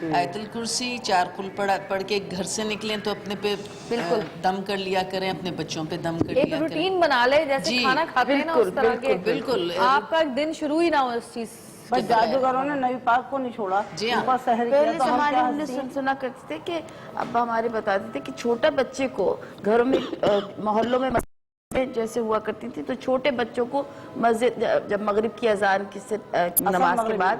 آیت الکرسی 4 قل پڑھ کے گھر سے نکلیں تو اپنے پہ بالکل دم کر لیا کریں، اپنے بچوں پہ دم کر ایک لیا کریں. روٹین بنا لے جیسے جی، کھانا کھاتے ہیں نا اس طرح کے، بالکل. آپ کا دن شروع ہی نہ ہو اس چیز. بس جادوگروں نے نبی پاک کو نہیں چھوڑا، جی ہاں. ان کا سحر کیا پہلے تو ہم زمانے کیا ہم نے سنا کرتے تھے کہ ابا ہمارے بتاتے تھے کہ چھوٹا بچے کو گھروں میں محلوں میں جیسے ہوا کرتی تھی تو چھوٹے بچوں کو مسجد جب مغرب کی اذان کی نماز کے بعد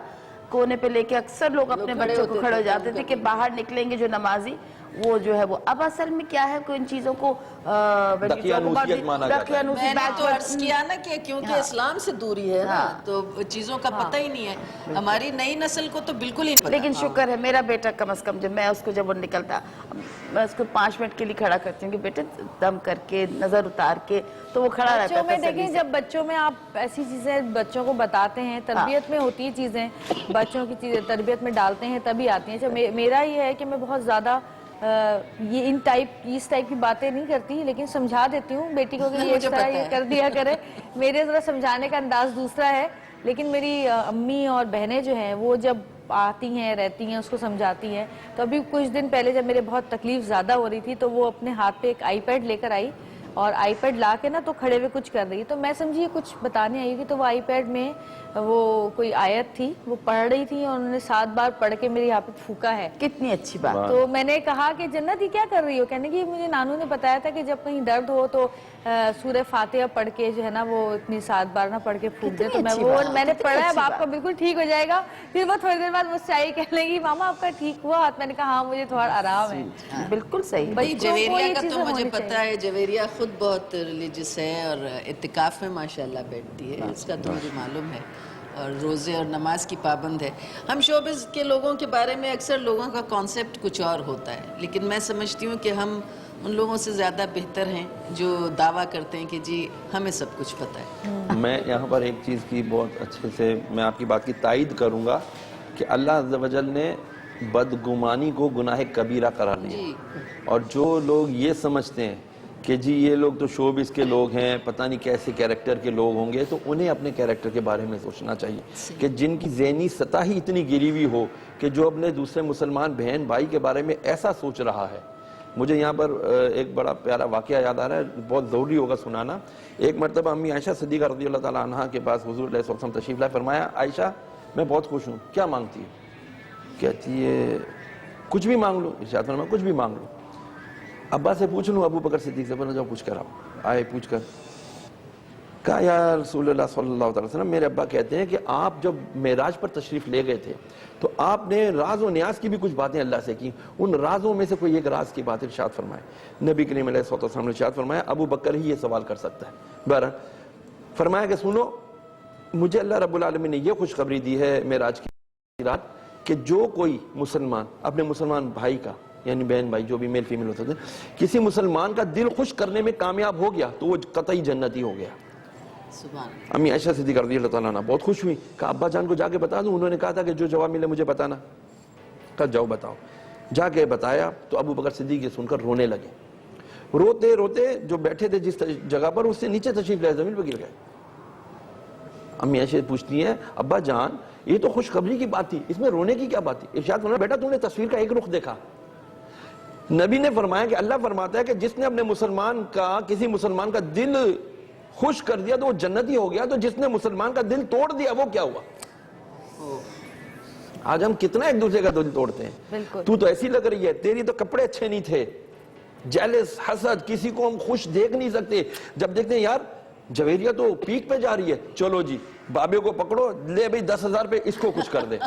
کونے پہ لے کے اکثر لوگ اپنے بچوں کو کھڑے ہو جاتے تھے کہ باہر نکلیں گے جو نمازی وہ جو ہے وہ. اب اصل میں کیا ہے کوئی ان چیزوں کو دقیانوسیت مانا جاتا ہے. میں نے تو عرض کیا نا کہ کیونکہ اسلام سے دوری ہے نا تو چیزوں کا پتہ ہی نہیں ہے. ہماری نئی نسل کو تو بالکل ہی نہیں پتہ. لیکن شکر ہے میرا بیٹا کم از کم جب وہ نکلتا میں اس کو 5 منٹ کے لیے کھڑا کرتی ہوں کہ بیٹے دم کر کے نظر اتار کے تو وہ کھڑا رہتا بچوں میں ہے. دیکھیں جب بچوں میں آپ ایسی چیزیں بچوں کو بتاتے ہیں، تربیت میں ہوتی ہیں چیزیں، بچوں کی چیزیں تربیت میں ڈالتے ہیں تبھی آتی ہیں. میرا یہ ہے کہ میں بہت زیادہ یہ اس ٹائپ کی باتیں نہیں کرتی، لیکن سمجھا دیتی ہوں بیٹی کو کہ یہ اس طرح یہ کر دیا کرے. میرے ذرا سمجھانے کا انداز دوسرا ہے، لیکن میری امی اور بہنیں جو ہیں وہ جب آتی ہیں رہتی ہیں اس کو سمجھاتی ہیں. تو ابھی کچھ دن پہلے جب میرے بہت تکلیف زیادہ ہو رہی تھی تو وہ اپنے ہاتھ پہ ایک آئی پیڈ لے کر آئی اور آئی پیڈ لا کے نا تو کھڑے ہوئے کچھ کر رہی. تو میں سمجھی کچھ بتانے آئی تھی تو وہ آئی پیڈ میں وہ کوئی آیت تھی وہ پڑھ رہی تھی اور انہوں نے 7 بار پڑھ کے میرے یہاں پہ پھونکا ہے. کتنی اچھی بات. تو میں نے کہا کہ جنت یہ کیا کر رہی ہو؟ کہنے کی مجھے نانو نے بتایا تھا کہ جب کہیں درد ہو تو سورہ فاتحہ پڑھ کے جو ہے نا وہ اتنی 7 بار نہ پڑھ کے پھونک دے. تو میں نے پڑھا ہے اب آپ کا بالکل ٹھیک ہو جائے گا. پھر وہ تھوڑی دیر بعد مجھ سے آئی کہنے لگی ماما آپ کا ٹھیک ہوا؟ میں نے کہا ہاں مجھے تھوڑا آرام ہے. بالکل صحیح. بھائی جویریہ کا تو مجھے پتا ہے، جویریہ خود بہت ریلیجس ہے اور اعتکاف میں ماشاءاللہ بیٹھتی ہے، اس کا تو مجھے معلوم ہے، اور روزے اور نماز کی پابند ہے. ہم شوبز کے لوگوں کے بارے میں اکثر لوگوں کا کانسیپٹ کچھ اور ہوتا ہے، لیکن میں سمجھتی ہوں کہ ہم ان لوگوں سے زیادہ بہتر ہیں جو دعویٰ کرتے ہیں کہ جی ہمیں سب کچھ پتہ ہے. میں یہاں پر ایک چیز کی بہت اچھے سے میں آپ کی بات کی تائید کروں گا کہ اللہ عز و جل نے بدگمانی کو گناہ کبیرہ قرار دیا. اور جو لوگ یہ سمجھتے ہیں کہ جی یہ لوگ تو شوبز کے لوگ ہیں، پتہ نہیں کیسے کیریکٹر کے لوگ ہوں گے، تو انہیں اپنے کیریکٹر کے بارے میں سوچنا چاہیے کہ جن کی ذہنی سطح ہی اتنی گری ہوئی ہو کہ جو اپنے دوسرے مسلمان بہن بھائی کے بارے میں ایسا سوچ رہا ہے. مجھے یہاں پر ایک بڑا پیارا واقعہ یاد آ رہا ہے، بہت ضروری ہوگا سنانا. ایک مرتبہ امی عائشہ صدیقہ رضی اللہ تعالیٰ عنہ کے پاس حضور علیہ السلام تشریف لائے. فرمایا عائشہ میں بہت خوش ہوں، کیا مانگتی ہے؟ کہتی ہے کچھ بھی مانگ لو. ارشاد فرمایا کچھ بھی مانگ لو. ابا سے پوچھ لوں؟ ابو بکر صدیق سے بولا جاؤ پوچھ کر آئے. پوچھ کر کہا یا رسول اللہ صلی اللہ علیہ وسلم میرے ابا کہتے ہیں کہ آپ جب معراج پر تشریف لے گئے تھے تو آپ نے راز و نیاز کی بھی کچھ باتیں اللہ سے کی، ان رازوں میں سے کوئی ایک راز کی بات ارشاد فرمائے. نبی کریم علیہ الصلوۃ والسلام نے ارشاد فرمایا ابو بکر ہی یہ سوال کر سکتا ہے. بہرحال فرمایا کہ سنو مجھے اللہ رب العالمین نے یہ خوشخبری دی ہے معراج کی رات کہ جو کوئی مسلمان اپنے مسلمان بھائی کا یعنی بہن بھائی جو بھی میل فیمیل ہو سکتے ہیں کسی مسلمان کا دل خوش کرنے میں کامیاب ہو گیا تو وہ قطعی جنتی ہو گیا. امی عائشہ صدیقہ رضی اللہ تعالیٰ عنہ بہت خوش ہوئی. کہا ابا جان کو جا کے بتا دوں؟ انہوں نے کہا تھا کہ جو جواب ملے مجھے بتانا. کہا جاؤ بتاؤ. جا کے بتایا تو ابو بکر صدیق یہ سن کر رونے لگے. روتے روتے جو بیٹھے تھے جس جگہ پر اس سے نیچے تشریف لائے زمین پر گر گئے. امی عائشہ پوچھتی ہیں ابا جان یہ تو خوشخبری کی بات تھی، اس میں رونے کی کیا بات تھی؟ ارشاد فرمایا بیٹا تم نے تصویر کا ایک رخ دیکھا. نبی نے فرمایا کہ اللہ فرماتا ہے کہ جس نے اپنے مسلمان کا کسی مسلمان کا دل خوش کر دیا تو وہ جنتی ہو گیا، تو جس نے مسلمان کا دل توڑ دیا وہ کیا ہوا؟ آج ہم کتنا ایک دوسرے کا دل توڑتے ہیں. تو ایسی لگ رہی ہے، تیری تو کپڑے اچھے نہیں تھے، جیلس حسد، کسی کو ہم خوش دیکھ نہیں سکتے. جب دیکھتے ہیں یار جویریہ تو پیک پہ جا رہی ہے، چلو جی بابے کو پکڑو لے بھئی 10,000 پہ اس کو کچھ کر دے.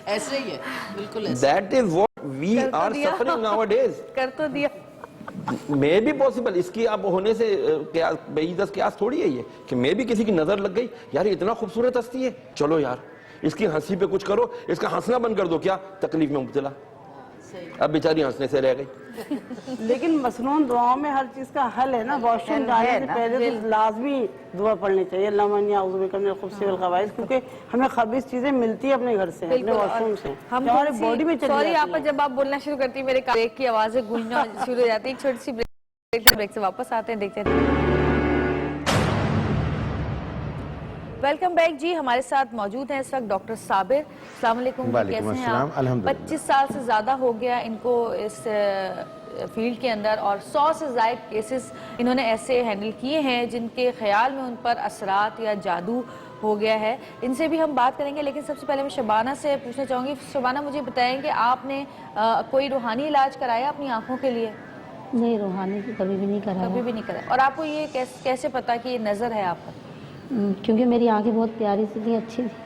ایسے ہی ہے بالکل ایسے. That is what we are suffering nowadays. کر تو دیا. میں بھی پاسبل اس کی اب ہونے سے بعیدت قیاس تھوڑی ہے یہ کہ میں بھی کسی کی نظر لگ گئی یار اتنا خوبصورت ہستی ہے، چلو یار اس کی ہنسی پہ کچھ کرو، اس کا ہنسنا بند کر دو. کیا تکلیف میں مبتلا، اب بیچاری ہنسنے سے رہ گئی. لیکن مصنون دعاؤں میں ہر چیز کا حل ہے نا. واش روم جانے سے پہلے تو لازمی دعا پڑھنی چاہیے اللہم انی اعوذ بک من الخبث والخبائث، کیونکہ ہمیں خبیث چیزیں ملتی ہیں اپنے گھر سے، اپنے واش روم سے، ہمارے باڈی میں چلی سوری جاتی آپ ہیں. جب آپ بولنا شروع کرتی ہیں میرے بریک کی آوازیں گونجنا شروع ہو جاتی ہے. ایک چھوٹی سی بریک سے واپس آتے ہیں، دیکھتے ہیں. ویلکم بیک جی. ہمارے ساتھ موجود ہیں اس وقت ڈاکٹر صابر. السلام علیکم. وعلیکم کیسے ہیں السلام. آپ؟ الحمدللہ. 25 سال سے زیادہ ہو گیا ان کو اس فیلڈ کے اندر اور 100 سے زائد کیسز انہوں نے ایسے ہینڈل کیے ہیں جن کے خیال میں ان پر اثرات یا جادو ہو گیا ہے. ان سے بھی ہم بات کریں گے, لیکن سب سے پہلے میں شبانہ سے پوچھنا چاہوں گی. شبانہ, مجھے بتائیں کہ آپ نے کوئی روحانی علاج کرایا اپنی آنکھوں کے لیے؟ نہیں, روحانی تو کبھی بھی نہیں کرایا. کبھی بھی نہیں کرایا. اور آپ کو یہ کیسے پتا کہ یہ نظر ہے آپ پر؟ کیونکہ میری آنکھیں بہت پیاری سی تھیں, اچھی تھی,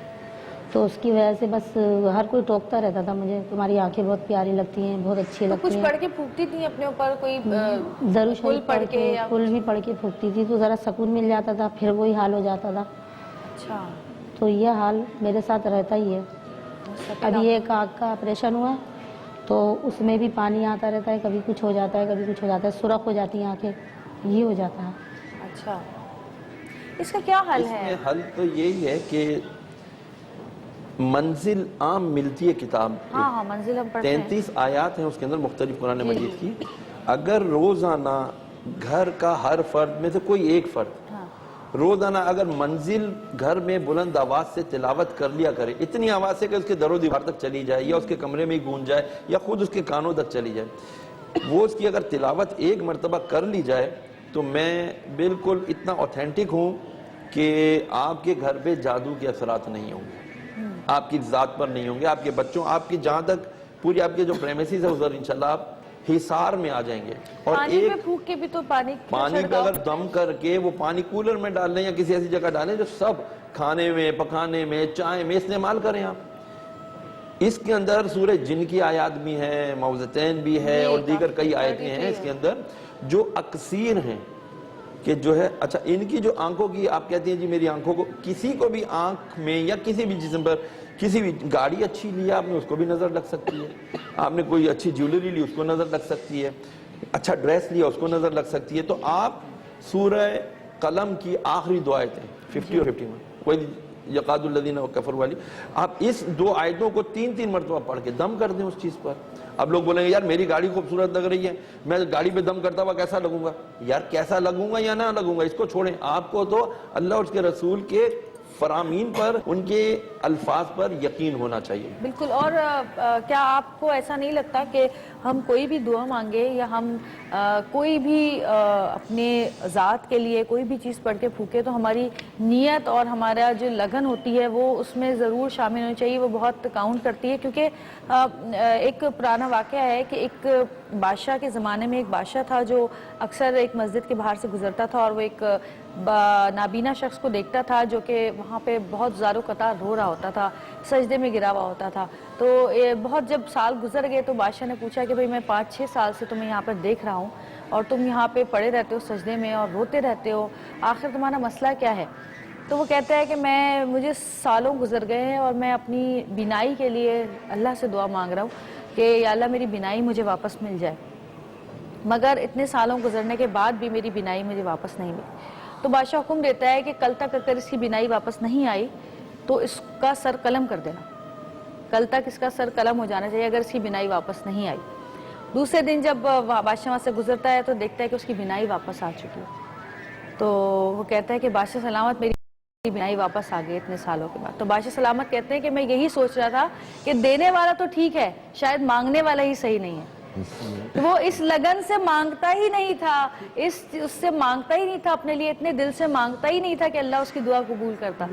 تو اس کی وجہ سے بس ہر کوئی ٹوکتا رہتا تھا مجھے, تمہاری آنکھیں بہت پیاری لگتی ہیں, بہت اچھی لگتی کچھ ہیں. پڑھ کے پھونکتی تھی اپنے اوپر کوئی ضرور کل شریف پڑھ کے یا کل بھی پڑھ کے پھونکتی تھی تو ذرا سکون مل جاتا تھا, پھر وہی حال ہو جاتا تھا. اچھا, تو یہ حال میرے ساتھ رہتا ہی ہے. ابھی ایک آنکھ کا آپریشن ہوا تو اس میں بھی پانی آتا رہتا ہے, کبھی کچھ ہو جاتا ہے, کبھی کچھ ہو جاتا ہے, سرخ ہو جاتی ہیں آنکھیں, یہ ہو جاتا ہے. اچھا, اس کا کیا حل اس ہے؟ میں حل تو یہی ہے کہ منزل عام ملتی ہے کتاب. ہاں, منزل ہم پڑھتے ہیں. 33 آیات ہیں اس کے اندر مختلف قرآن مجید کی. اگر روزانہ گھر کا ہر فرد میں سے کوئی ایک فرد روزانہ اگر منزل گھر میں بلند آواز سے تلاوت کر لیا کرے, اتنی آواز سے کہ اس کے در و دیوار تک چلی جائے یا اس کے کمرے میں ہی گونج جائے یا خود اس کے کانوں تک چلی جائے, وہ اس کی اگر تلاوت ایک مرتبہ کر لی جائے تو میں بالکل اتنا اوتھینٹک ہوں کہ آپ کے گھر پہ جادو کے اثرات نہیں ہوں گے, آپ کی ذات پر نہیں ہوں گے, آپ کے بچوں, آپ کی جہاں تک پوری آپ کے جو پریمیسز ہے ادھر انشاءاللہ آپ حصار میں آ جائیں گے. اور پانی پہ پھونک کے بھی تو پانی پہ اگر دم کر کے وہ پانی کولر میں ڈال لیں یا کسی ایسی جگہ ڈالیں جو سب کھانے میں, پکانے میں, چائے میں استعمال کریں آپ. اس کے اندر سورہ جن کی آیات بھی ہیں, معوذتین بھی ہے اور دیگر کئی آیتیں ہیں اس کے اندر جو اکثیر ہیں کہ جو ہے. اچھا, ان کی جو آنکھوں کی آپ کہتی ہیں جی میری آنکھوں کو, کسی کو بھی آنکھ میں یا کسی بھی جسم پر, کسی بھی گاڑی اچھی لی آپ نے اس کو بھی نظر لگ سکتی ہے, آپ نے کوئی اچھی جیولری لی اس کو نظر لگ سکتی ہے, اچھا ڈریس لیا اس کو نظر لگ سکتی ہے. تو آپ سورہ قلم کی آخری دو آیتیں 50 اور 51, کوئی یقاد الذین کفروا والی, آپ اس دو آیتوں کو 3 مرتبہ پڑھ کے دم کر دیں اس چیز پر. اب لوگ بولیں گے یار میری گاڑی خوبصورت لگ رہی ہے, میں گاڑی پہ دم کرتا ہوا کیسا لگوں گا؟ یار کیسا لگوں گا یا نہ لگوں گا اس کو چھوڑیں, آپ کو تو اللہ اور اس کے رسول کے فرامین پر, ان کے الفاظ پر یقین ہونا چاہیے. بالکل. اور کیا آپ کو ایسا نہیں لگتا کہ ہم کوئی بھی دعا مانگے یا ہم کوئی بھی اپنے ذات کے لیے کوئی بھی چیز پڑھ کے پھونکے تو ہماری نیت اور ہمارا جو لگن ہوتی ہے وہ اس میں ضرور شامل ہونی چاہیے, وہ بہت کاؤنٹ کرتی ہے. کیونکہ ایک پرانا واقعہ ہے کہ ایک بادشاہ کے زمانے میں ایک بادشاہ تھا جو اکثر ایک مسجد کے باہر سے گزرتا تھا اور وہ ایک نابینا شخص کو دیکھتا تھا جو کہ وہاں پہ بہت زارو قطار رو رہا ہوتا تھا, سجدے میں گرا ہوا ہوتا تھا. تو بہت جب سال گزر گئے تو بادشاہ نے پوچھا کہ بھئی میں 5-6 سال سے تمہیں یہاں پر دیکھ رہا ہوں اور تم یہاں پہ پڑے رہتے ہو سجدے میں اور روتے رہتے ہو, آخر تمہارا مسئلہ کیا ہے؟ تو وہ کہتا ہے کہ مجھے سالوں گزر گئے ہیں اور میں اپنی بینائی کے لیے اللہ سے دعا مانگ رہا ہوں کہ یا اللہ میری بینائی مجھے واپس مل جائے, مگر اتنے سالوں گزرنے کے بعد بھی میری بینائی مجھے واپس نہیں ملی. تو بادشاہ حکم دیتا ہے کہ کل تک اگر اس کی بینائی واپس نہیں آئی تو اس کا سر قلم کر دینا, کل تک اس کا سر قلم ہو جانا چاہیے اگر اس کی بینائی واپس نہیں آئی. دوسرے دن جب بادشاہ وہاں سے گزرتا ہے تو دیکھتا ہے کہ اس کی بینائی واپس آ چکی ہے. تو وہ کہتا ہے کہ بادشاہ سلامت میری بینائی واپس آ گئی اتنے سالوں کے بعد. تو بادشاہ سلامت کہتے ہیں کہ میں یہی سوچ رہا تھا کہ دینے والا تو ٹھیک ہے, شاید مانگنے والا ہی صحیح نہیں ہے. وہ اس لگن سے مانگتا ہی نہیں تھا, اس سے مانگتا ہی نہیں تھا, اپنے لیے اتنے دل سے مانگتا ہی نہیں تھا کہ اللہ اس کی دعا قبول کرتا.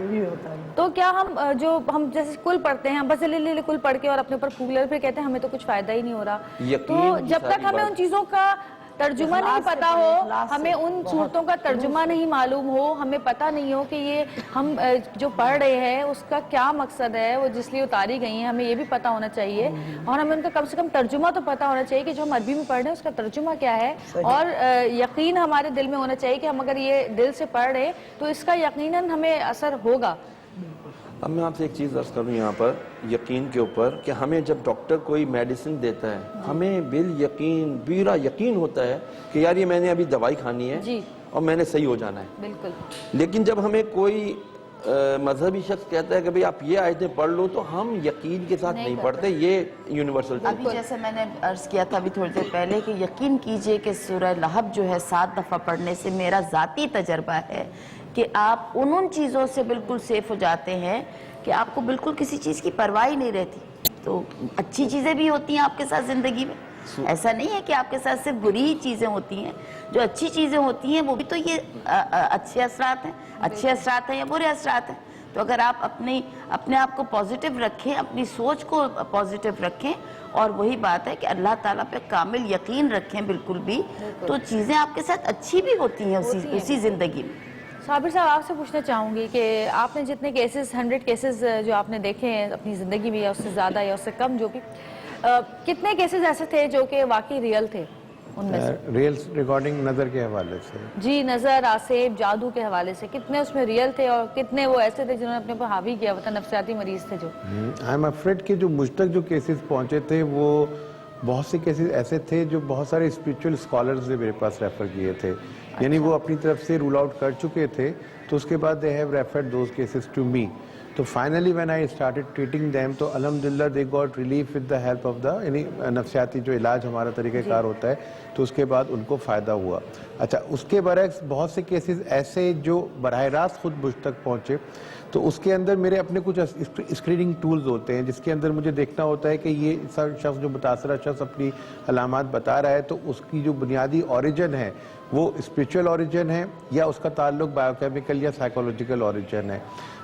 تو کیا ہم جیسے کل پڑھتے ہیں, بس لے کل پڑھ کے اور اپنے اوپر پھونک لے, پھر کہتے ہیں ہمیں تو کچھ فائدہ ہی نہیں ہو رہا. تو جب تک ہمیں ان چیزوں کا ترجمہ نہیں پتا ہو, ہمیں ان صورتوں کا ترجمہ نہیں معلوم ہو, ہمیں پتہ نہیں ہو کہ یہ ہم جو پڑھ رہے ہیں اس کا کیا مقصد ہے, وہ جس لیے اتاری گئی ہیں, ہمیں یہ بھی پتہ ہونا چاہیے اور ہمیں ان کا کم سے کم ترجمہ تو پتہ ہونا چاہیے کہ جو ہم عربی میں پڑھ رہے ہیں اس کا ترجمہ کیا ہے, اور یقین ہمارے دل میں ہونا چاہیے کہ ہم اگر یہ دل سے پڑھ رہے ہیں تو اس کا یقیناً ہمیں اثر ہوگا. اب میں آپ سے ایک چیز عرض کروں یہاں پر یقین کے اوپر کہ ہمیں جب ڈاکٹر کوئی میڈیسن دیتا ہے ہمیں بالیقین بیرا یقین ہوتا ہے کہ یار یہ میں نے ابھی دوائی کھانی ہے اور میں نے صحیح ہو جانا ہے. بالکل. لیکن جب ہمیں کوئی مذہبی شخص کہتا ہے کہ بھئی آپ یہ آیتیں پڑھ لو تو ہم یقین کے ساتھ نہیں پڑھتے, یہ یونیورسل ٹروتھ. ابھی جیسے میں نے عرض کیا تھا ابھی تھوڑی دیر پہلے کہ یقین کیجئے کہ سورہ لہب جو ہے 7 دفعہ پڑھنے سے میرا ذاتی تجربہ ہے کہ آپ ان چیزوں سے بالکل سیف ہو جاتے ہیں کہ آپ کو بالکل کسی چیز کی پرواہ ہی نہیں رہتی. تو اچھی چیزیں بھی ہوتی ہیں آپ کے ساتھ زندگی میں, ایسا نہیں ہے کہ آپ کے ساتھ صرف بری ہی چیزیں ہوتی ہیں. جو اچھی چیزیں ہوتی ہیں وہ بھی تو یہ اچھے اثرات ہیں یا برے اثرات ہیں. تو اگر آپ اپنے آپ کو پازیٹیو رکھیں, اپنی سوچ کو پازیٹیو رکھیں, اور وہی بات ہے کہ اللہ تعالیٰ پہ کامل یقین رکھیں بالکل بھی, تو چیزیں آپ کے ساتھ اچھی بھی ہوتی ہیں اسی زندگی میں. صابر صاحب آپ سے پوچھنا چاہوں گی کہ آپ نے جتنے کیسز 100 کیسز جو آپ نے دیکھے ہیں اپنی زندگی میں, یا اس سے زیادہ یا اس سے کم جو بھی, کتنے کیسز ایسے تھے جو کہ واقعی ریئل تھے ان میں سے؟ ریئل ریکارڈنگ نظر کے حوالے سے جی, نظر, آسیب, جادو کے حوالے سے کتنے اس میں ریئل تھے, اور کتنے وہ ایسے تھے جنہوں نے اپنے پر حاوی کیا ہوا تھا, نفسیاتی مریض تھے جو؟ آئی ایم افریڈ کہ جو مجھ تک جو کیسز پہنچے تھے وہ بہت سے کیسز ایسے تھے جو بہت سارے اسپریچول اسکالرز نے میرے پاس ریفر کیے تھے, یعنی وہ اپنی طرف سے رول آؤٹ کر چکے تھے, تو اس کے بعد they have referred those cases to me. تو finally when I started treating them, تو الحمدللہ they got relief with the help of the, یعنی نفسیاتی جو علاج ہمارا طریقہ کار ہوتا ہے, تو اس کے بعد ان کو فائدہ ہوا. اچھا, اس کے برعکس بہت سے کیسز ایسے جو براہ راست خود مجھ تک پہنچے, تو اس کے اندر میرے اپنے کچھ اسکریننگ ٹولز ہوتے ہیں جس کے اندر مجھے دیکھنا ہوتا ہے کہ یہ شخص جو متاثرہ شخص اپنی علامات بتا رہا ہے, تو اس کی جو بنیادی اوریجن ہے وہ اسپریچول اوریجن ہے یا اس کا تعلق بایوکیمیکل یا سائیکولوجیکل اوریجن ہے.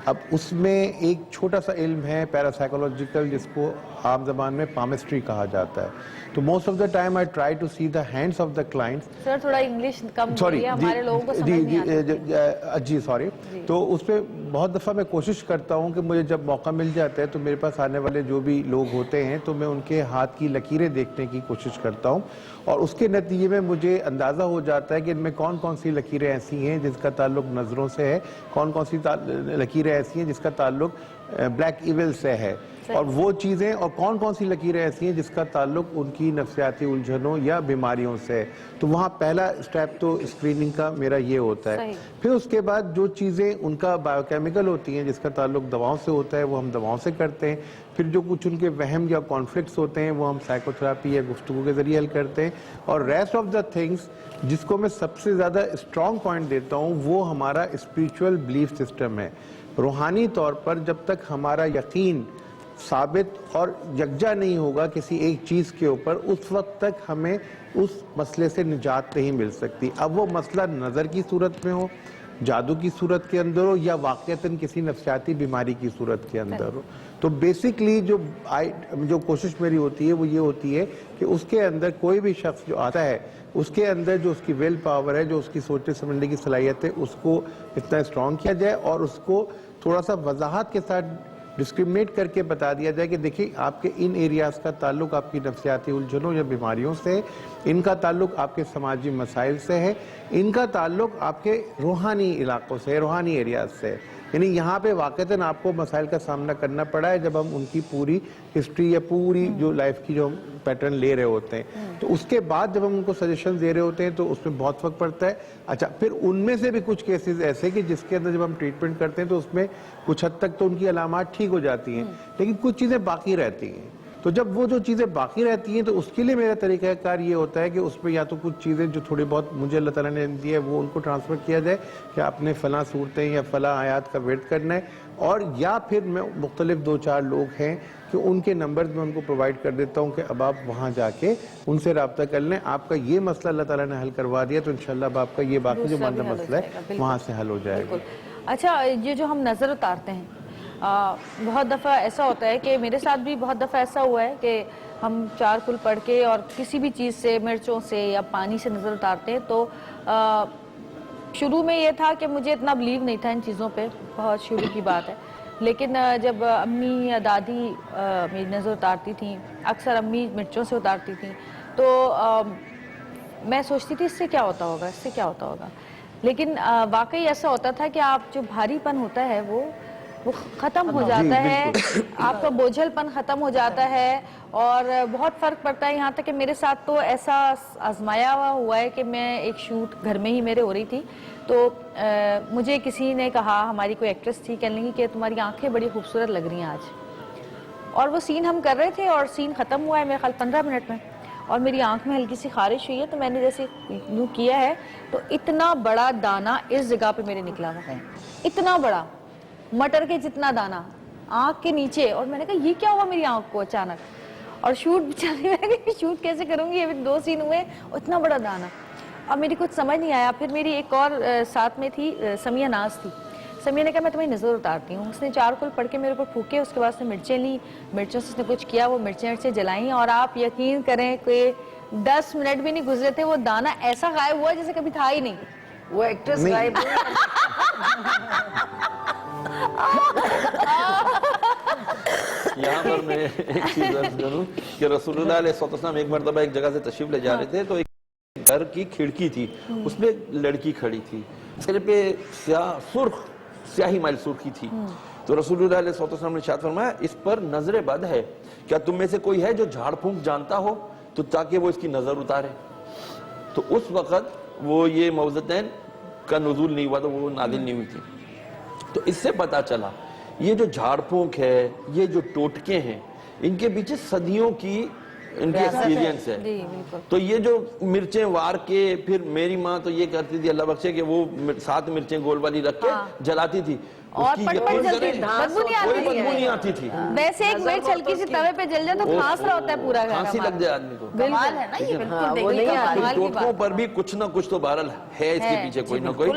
اب اس میں ایک چھوٹا سا علم ہے پیراسائیکولوجیکل, جس کو عام زبان میں پامسٹری کہا جاتا ہے. تو most of the time I try to see the hands of the clients. Sir تھوڑا انگلش کم بولیے, ہمارے لوگوں کو سمجھ نہیں آتی. جی سوری. تو اس پہ بہت دفعہ میں کوشش کرتا ہوں کہ مجھے جب موقع مل جاتا ہے تو میرے پاس آنے والے جو بھی لوگ ہوتے ہیں تو میں ان کے ہاتھ کی لکیریں دیکھنے کی کوشش کرتا ہوں, اور اس کے نتیجے میں مجھے اندازہ ہو جاتا ہے کہ ان میں کون کون سی لکیریں ایسی ہیں جس کا تعلق نظروں سے ہے, کون کون سی لکیریں ایسی ہیں جس کا تعلق بلیک ایول سے ہے, اور وہ چیزیں, اور کون کون سی لکیریں ایسی ہیں جس کا تعلق ان کی نفسیاتی الجھنوں یا بیماریوں سے ہے. تو وہاں پہلا اسٹیپ تو اسکریننگ کا میرا یہ ہوتا ہے. پھر اس کے بعد جو چیزیں ان کا بایوکیمیکل ہوتی ہیں جس کا تعلق دواؤں سے ہوتا ہے وہ ہم دواؤں سے کرتے ہیں. پھر جو کچھ ان کے وہم یا کانفلکٹس ہوتے ہیں وہ ہم سائیکو تھراپی یا گفتگو کے ذریعے حل کرتے ہیں. اور ریسٹ آف دا تھنگس جس کو میں سب سے زیادہ اسٹرانگ پوائنٹ دیتا ہوں وہ ہمارا اسپریچول بلیف سسٹم ہے. روحانی طور پر جب تک ہمارا یقین ثابت اور یکجا نہیں ہوگا کسی ایک چیز کے اوپر, اس وقت تک ہمیں اس مسئلے سے نجات نہیں مل سکتی. اب وہ مسئلہ نظر کی صورت میں ہو, جادو کی صورت کے اندر ہو, یا واقعتاً کسی نفسیاتی بیماری کی صورت کے اندر ہو. تو بیسکلی جو کوشش میری ہوتی ہے وہ یہ ہوتی ہے کہ اس کے اندر کوئی بھی شخص جو آتا ہے اس کے اندر جو اس کی ویل پاور ہے, جو اس کی سوچنے سمجھنے کی صلاحیت ہے, اس کو اتنا اسٹرانگ کیا جائے اور اس کو تھوڑا سا وضاحت کے ساتھ ڈسکریمنیٹ کر کے بتا دیا جائے کہ دیکھیں آپ کے ان ایریاز کا تعلق آپ کی نفسیاتی الجھنوں یا بیماریوں سے ہے, ان کا تعلق آپ کے سماجی مسائل سے ہے, ان کا تعلق آپ کے روحانی علاقوں سے, روحانی ایریاز سے. یعنی یہاں پہ واقعتاً آپ کو مسائل کا سامنا کرنا پڑا ہے جب ہم ان کی پوری ہسٹری یا پوری جو لائف کی جو پیٹرن لے رہے ہوتے ہیں. تو اس کے بعد جب ہم ان کو سجیشن دے رہے ہوتے ہیں تو اس میں بہت وقت پڑتا ہے. اچھا, پھر ان میں سے بھی کچھ کیسز ایسے کہ جس کے اندر جب ہم ٹریٹمنٹ کرتے ہیں تو اس میں کچھ حد تک تو ان کی علامات ٹھیک ہو جاتی ہیں, لیکن کچھ چیزیں باقی رہتی ہیں. تو جب وہ جو چیزیں باقی رہتی ہیں تو اس کے لیے میرا طریقہ کار یہ ہوتا ہے کہ اس میں یا تو کچھ چیزیں جو تھوڑی بہت مجھے اللہ تعالیٰ نے دی ہے وہ ان کو ٹرانسفر کیا جائے کہ آپ نے فلاں صورتیں یا فلاں آیات کا ویٹ کرنا ہے, اور یا پھر میں مختلف 2-4 لوگ ہیں کہ ان کے نمبرز میں ان کو پرووائڈ کر دیتا ہوں کہ اب آپ وہاں جا کے ان سے رابطہ کر لیں, آپ کا یہ مسئلہ اللہ تعالیٰ نے حل کروا دیا تو انشاءاللہ اب آپ کا یہ باقی جو مسئلہ ہے وہاں سے حل ہو جائے گا. اچھا, یہ جو ہم نظر اتارتے ہیں بہت دفعہ ایسا ہوتا ہے کہ میرے ساتھ بھی بہت دفعہ ایسا ہوا ہے کہ ہم 4 کل پڑھ کے اور کسی بھی چیز سے, مرچوں سے یا پانی سے نظر اتارتے ہیں تو شروع میں یہ تھا کہ مجھے اتنا بلیو نہیں تھا ان چیزوں پہ, بہت شروع کی بات ہے. لیکن جب امی یا دادی میری نظر اتارتی تھیں, اکثر امی مرچوں سے اتارتی تھیں, تو میں سوچتی تھی اس سے کیا ہوتا ہوگا, اس سے کیا ہوتا ہوگا. لیکن واقعی ایسا ہوتا تھا کہ آپ جو بھاری پن ہوتا ہے وہ ختم ہو جاتا ہے, آپ کا بوجھل پن ختم ہو جاتا ہے, اور بہت فرق پڑتا ہے. یہاں تک کہ میرے ساتھ تو ایسا آزمایا ہوا ہے کہ میں ایک شوٹ گھر میں ہی میرے ہو رہی تھی تو مجھے کسی نے کہا, ہماری کوئی ایکٹریس تھی, کہنے لگی کہ تمہاری آنکھیں بڑی خوبصورت لگ رہی ہیں آج. اور وہ سین ہم کر رہے تھے اور سین ختم ہوا ہے میرے خیال 15 منٹ میں, اور میری آنکھ میں ہلکی سی خارش ہوئی ہے تو میں نے جیسے یوں کیا ہے تو اتنا بڑا دانہ اس جگہ پہ میرے نکلا ہوا ہے, اتنا بڑا, مٹر کے جتنا دانہ آنکھ کے نیچے. اور میں نے کہا یہ کیا ہوا میری آنکھ کو اچانک, اور شوٹ چلنے لگی, شوٹ کیسے کروں گی, یہ 2 سین ہوئے, اتنا بڑا دانہ. اب میری کچھ سمجھ نہیں آیا. پھر میری ایک اور ساتھ میں تھی, سمیہ ناز تھی. سمیہ نے کہا میں تمہیں نظر اتارتی ہوں. اس نے 4 کل پڑھ کے میرے اوپر پھونکے, اس کے بعد اس نے مرچیں لی, مرچوں سے اس نے کچھ کیا, وہ مرچیں جلائیں, اور آپ یقین کریں کہ 10 منٹ بھی نہیں گزرے تھے وہ دانہ ایسا غائب ہوا جیسے کبھی تھا ہی نہیں. وہ ایکٹریس غائب یہاں پر میں ایک چیز عرض کروں کہ رسول اللہ علیہ وسلم ایک مرتبہ ایک جگہ سے تشریف لے جا رہے تھے, تو ایک گھر کی کھڑکی تھی, اس میں ایک لڑکی کھڑی تھی, چہرے پہ سیاہی مائل سرخی تھی. تو رسول اللہ علیہ وسلم نے ارشاد فرمایا اس پر نظر بد ہے, کیا تم میں سے کوئی ہے جو جھاڑ پھونک جانتا ہو تو تاکہ وہ اس کی نظر اتارے. تو اس وقت وہ یہ موعظتین کا نزول نہیں ہوا تھا, وہ نازل نہیں ہوئی تھی. تو اس سے پتا چلا یہ جو جھاڑ پھونک ہے, یہ جو ٹوٹکے ہیں, ان کے پیچھے صدیوں کی ان کی ایکسپیرینس ہے. تو یہ جو مرچیں وار کے, پھر میری ماں تو یہ کرتی تھی اللہ بخشے کہ وہ 7 مرچیں گول والی رکھ کے جلاتی تھی, اور پٹ جلتی تھی, بدبو نہیں آتی تھی. ویسے ایک مرچ ہلکی سی توے پہ جل جائے تو کھانس رہا ہوتا ہے پورا گھر, کھانسی لگ جائے آدمی کو. کمال ہے نا یہ, بالکل ان ٹوٹکوں پر بھی کچھ نہ کچھ تو بہرحال ہے اس کے پیچھے کوئی نہ کوئی,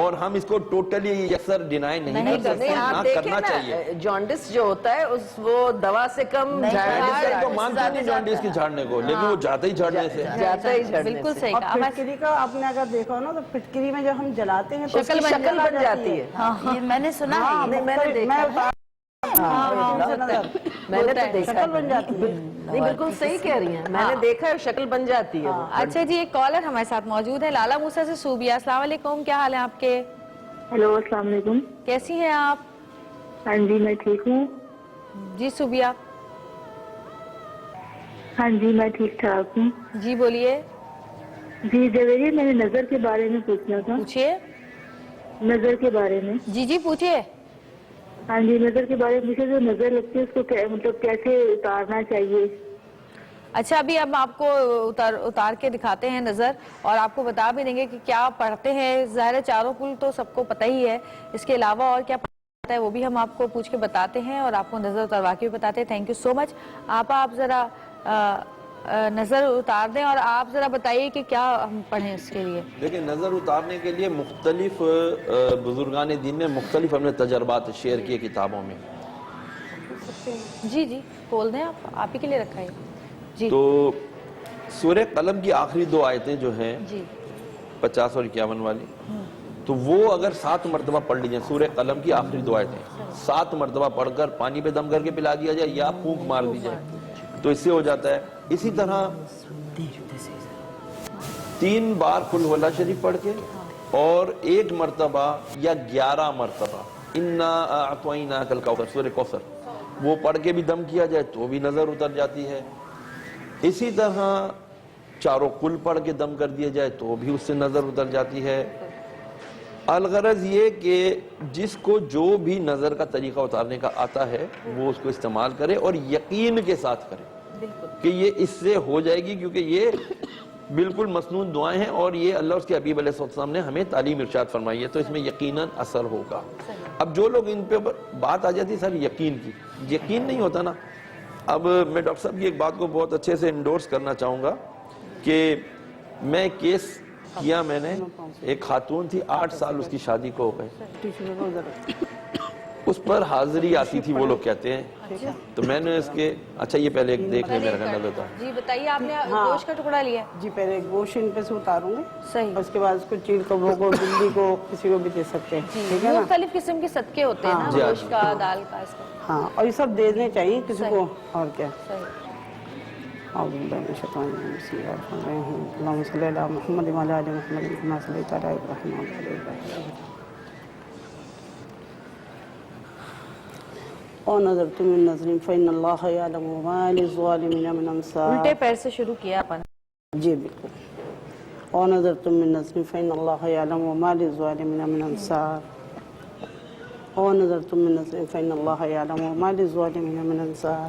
اور ہم اس کو ٹوٹلی یکسر ڈینائی نہیں کر سکتے, نہ کرنا چاہیے. جانڈس جو ہوتا ہے وہ دوا سے کم تو مانتے نہیں جانڈس کی جھاڑنے کو, لیکن وہ جاتا ہی جھاڑنے سے. بالکل صحیح کہا. پھٹکری کا آپ نے اگر دیکھا ہو نا تو پھٹکری میں جب ہم جلاتے ہیں تو شکل بن جاتی ہے. یہ میں نے سنا ہے, میں نے دیکھا, میں نے تو دیکھا, شکل بن جاتی ہے. نہیں بالکل صحیح کہہ رہی ہیں, میں نے دیکھا ہے شکل بن جاتی ہے. اچھا جی, ایک کالر ہمارے ساتھ موجود ہے, لالا موسیٰ سے صوبیہ. السلام علیکم, کیا حال ہے آپ کے؟ ہیلو, السلام علیکم. کیسی ہیں آپ؟ ہاں جی میں ٹھیک ہوں. جی صوبیہ. ہاں جی میں ٹھیک ٹھاک ہوں. جی بولیے. جی جویریہ, میں نے نظر کے بارے میں پوچھنا تھا. پوچھئے. نظر کے بارے میں. جی پوچھئے. ہاں جی, نظر کے بارے میں. جو نظر لگتی ہے اس کو مطلب کیسے اتارنا چاہیے؟ اچھا, ابھی اب آپ کو اتار کے دکھاتے ہیں نظر, اور آپ کو بتا بھی دیں گے کہ کیا پڑھتے ہیں. ظاہر 4 کل تو سب کو پتہ ہی ہے, اس کے علاوہ اور کیا پڑھتا ہے وہ بھی ہم آپ کو پوچھ کے بتاتے ہیں, اور آپ کو نظر اتاروا کے بھی بتاتے ہیں. تھینک یو سو مچ. آپ ذرا نظر اتار دیں, اور آپ ذرا بتائیے کہ کیا ہم پڑھیں اس کے لیے. دیکھیں, نظر اتارنے کے لیے مختلف بزرگان دین نے مختلف اپنے تجربات شیئر کیے کتابوں میں. جی کھول دیں, آپ ہی کے لیے رکھا ہے. جی. تو سورہ قلم کی آخری 2 آیتیں جو ہیں, 50 اور 51 والی, تو وہ اگر 7 مرتبہ پڑھ لی جائیں, سورہ قلم کی آخری 2 آیتیں 7 مرتبہ پڑھ کر پانی پہ دم کر کے پلا دیا جائے یا پھونک مار دی جائے تو اس سے ہو جاتا ہے. اسی طرح 3 بار قل هو اللہ شریف پڑھ کے, اور 1 مرتبہ یا 11 مرتبہ انا اعطیناک الکوثر, سورہ کوثر, وہ پڑھ کے بھی دم کیا جائے تو بھی نظر اتر جاتی ہے. اسی طرح 4 قل پڑھ کے دم کر دیا جائے تو بھی اس سے نظر اتر جاتی ہے. الغرض یہ کہ جس کو جو بھی نظر کا طریقہ اتارنے کا آتا ہے وہ اس کو استعمال کرے, اور یقین کے ساتھ کرے کہ یہ اس سے ہو جائے گی, کیونکہ یہ بالکل مسنون دعائیں ہیں, اور یہ اللہ اس کے حبیب علیہ السلام نے ہمیں تعلیم ارشاد فرمائی ہے, تو اس میں یقیناً اثر ہوگا. اب جو لوگ ان پہ بات آ جاتی ہے سر یقین کی, یقین نہیں ہوتا نا. اب میں ڈاکٹر صاحب کی ایک بات کو بہت اچھے سے انڈورس کرنا چاہوں گا کہ میں کیس کیا, میں نے ایک خاتون تھی 8 سال اس کی شادی کو ہو گئے, اس پر حاضری آتی تھی وہ لوگ کہتے ہیں, تو میں نے اس کے اچھا یہ پہلے ایک دیکھ لیں میرا خیال ہوتا ہے. جی بتائیے, آپ نے گوشت کا ٹکڑا لیا؟ جی پہلے گوشت ان پہ سے اتاروں گے, صحیح, اس کے بعد اس کو چیل کبوں کو, بلی کو, کسی کو بھی دے سکتے ہیں. ٹھیک ہے نا, مختلف قسم کے صدقے ہوتے ہیں نا, گوشت کا, دال کا, اس کا. ہاں, اور یہ سب دینے چاہیے کسی کو, اور کیا. اعوذ باللہ من الشیطان الرجیم, بسم اللہ الرحمن الرحیم, اللہم صلی علی محمد وعلی آل محمد کما صلیت علی ابراہیم وعلی آل ابراہیم. اور نظر تم نظرین فإن اللہ یعلم ما للظالمین من انصار. الٹے پیر سے شروع کیا اپن. جی بالکل. اور نظر تم نظرین فإن اللہ یعلم ما للظالمین من انصار. اور نظر تم نظرین فإن اللہ یعلم ما للظالمین من انصار.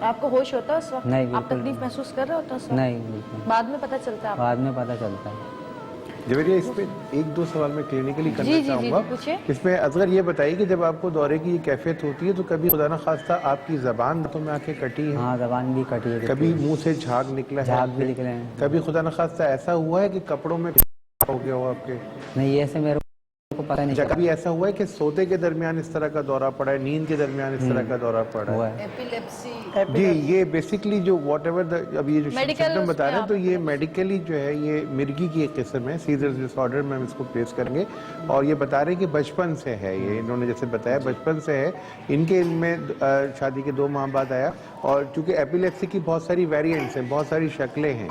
آپ کو ہوش ہوتا ہے اس وقت؟ نہیں، آپ بالکل تکلیف محسوس کر رہے ہوتا ہے اس وقت؟ نہیں بالکل بعد میں پتہ چلتا ہے آپ کو؟ بعد میں پتہ چلتا ہے. جویریہ اس پہ ایک دو سوال میں کلینکلی کرنا جی، چاہوں گا. پوچھیں. اس میں اصغر یہ بتائیے کہ جب آپ کو دورے کی یہ کیفیت ہوتی ہے تو کبھی خدا نخواستہ آپ کی زبان تو میں آنکھیں کٹی ہیں؟ ہاں زبان بھی کٹی ہے. کبھی منہ سے جھاگ نکلا ہے؟ جھاگ بھی نکلے ہیں. کبھی خدا نخواستہ ایسا ہوا ہے کہ کپڑوں میں ہو گیا ہو آپ کے؟ نہیں یہ سے میرے کو پتہ نہیں چلا. کبھی ایسا ہوا ہے کہ سوتے کے درمیان اس طرح کا دورہ پڑا ہے، نیند کے درمیان اس طرح کا دورہ پڑا ہوا ہے؟ ہے. ایپیلیپسی. جی یہ بیسیکلی جو واٹ ایور اب یہ جو Medical سمپٹم اس بتا میں رہے ہیں آپ تو یہ میڈیکلی جو ہے یہ مرگی کی ایک قسم ہے، سیزرز ڈس آرڈر میں ہم اس کو پلیس کریں گے. اور یہ بتا رہے ہیں کہ بچپن سے ہے، یہ انہوں نے جیسے بتایا بچپن سے ہے. ان کے علم میں شادی کے 2 ماہ بعد آیا. اور چونکہ ایپیلیپسی کی بہت ساری ویریئنٹس ہیں، بہت ساری شکلیں ہیں،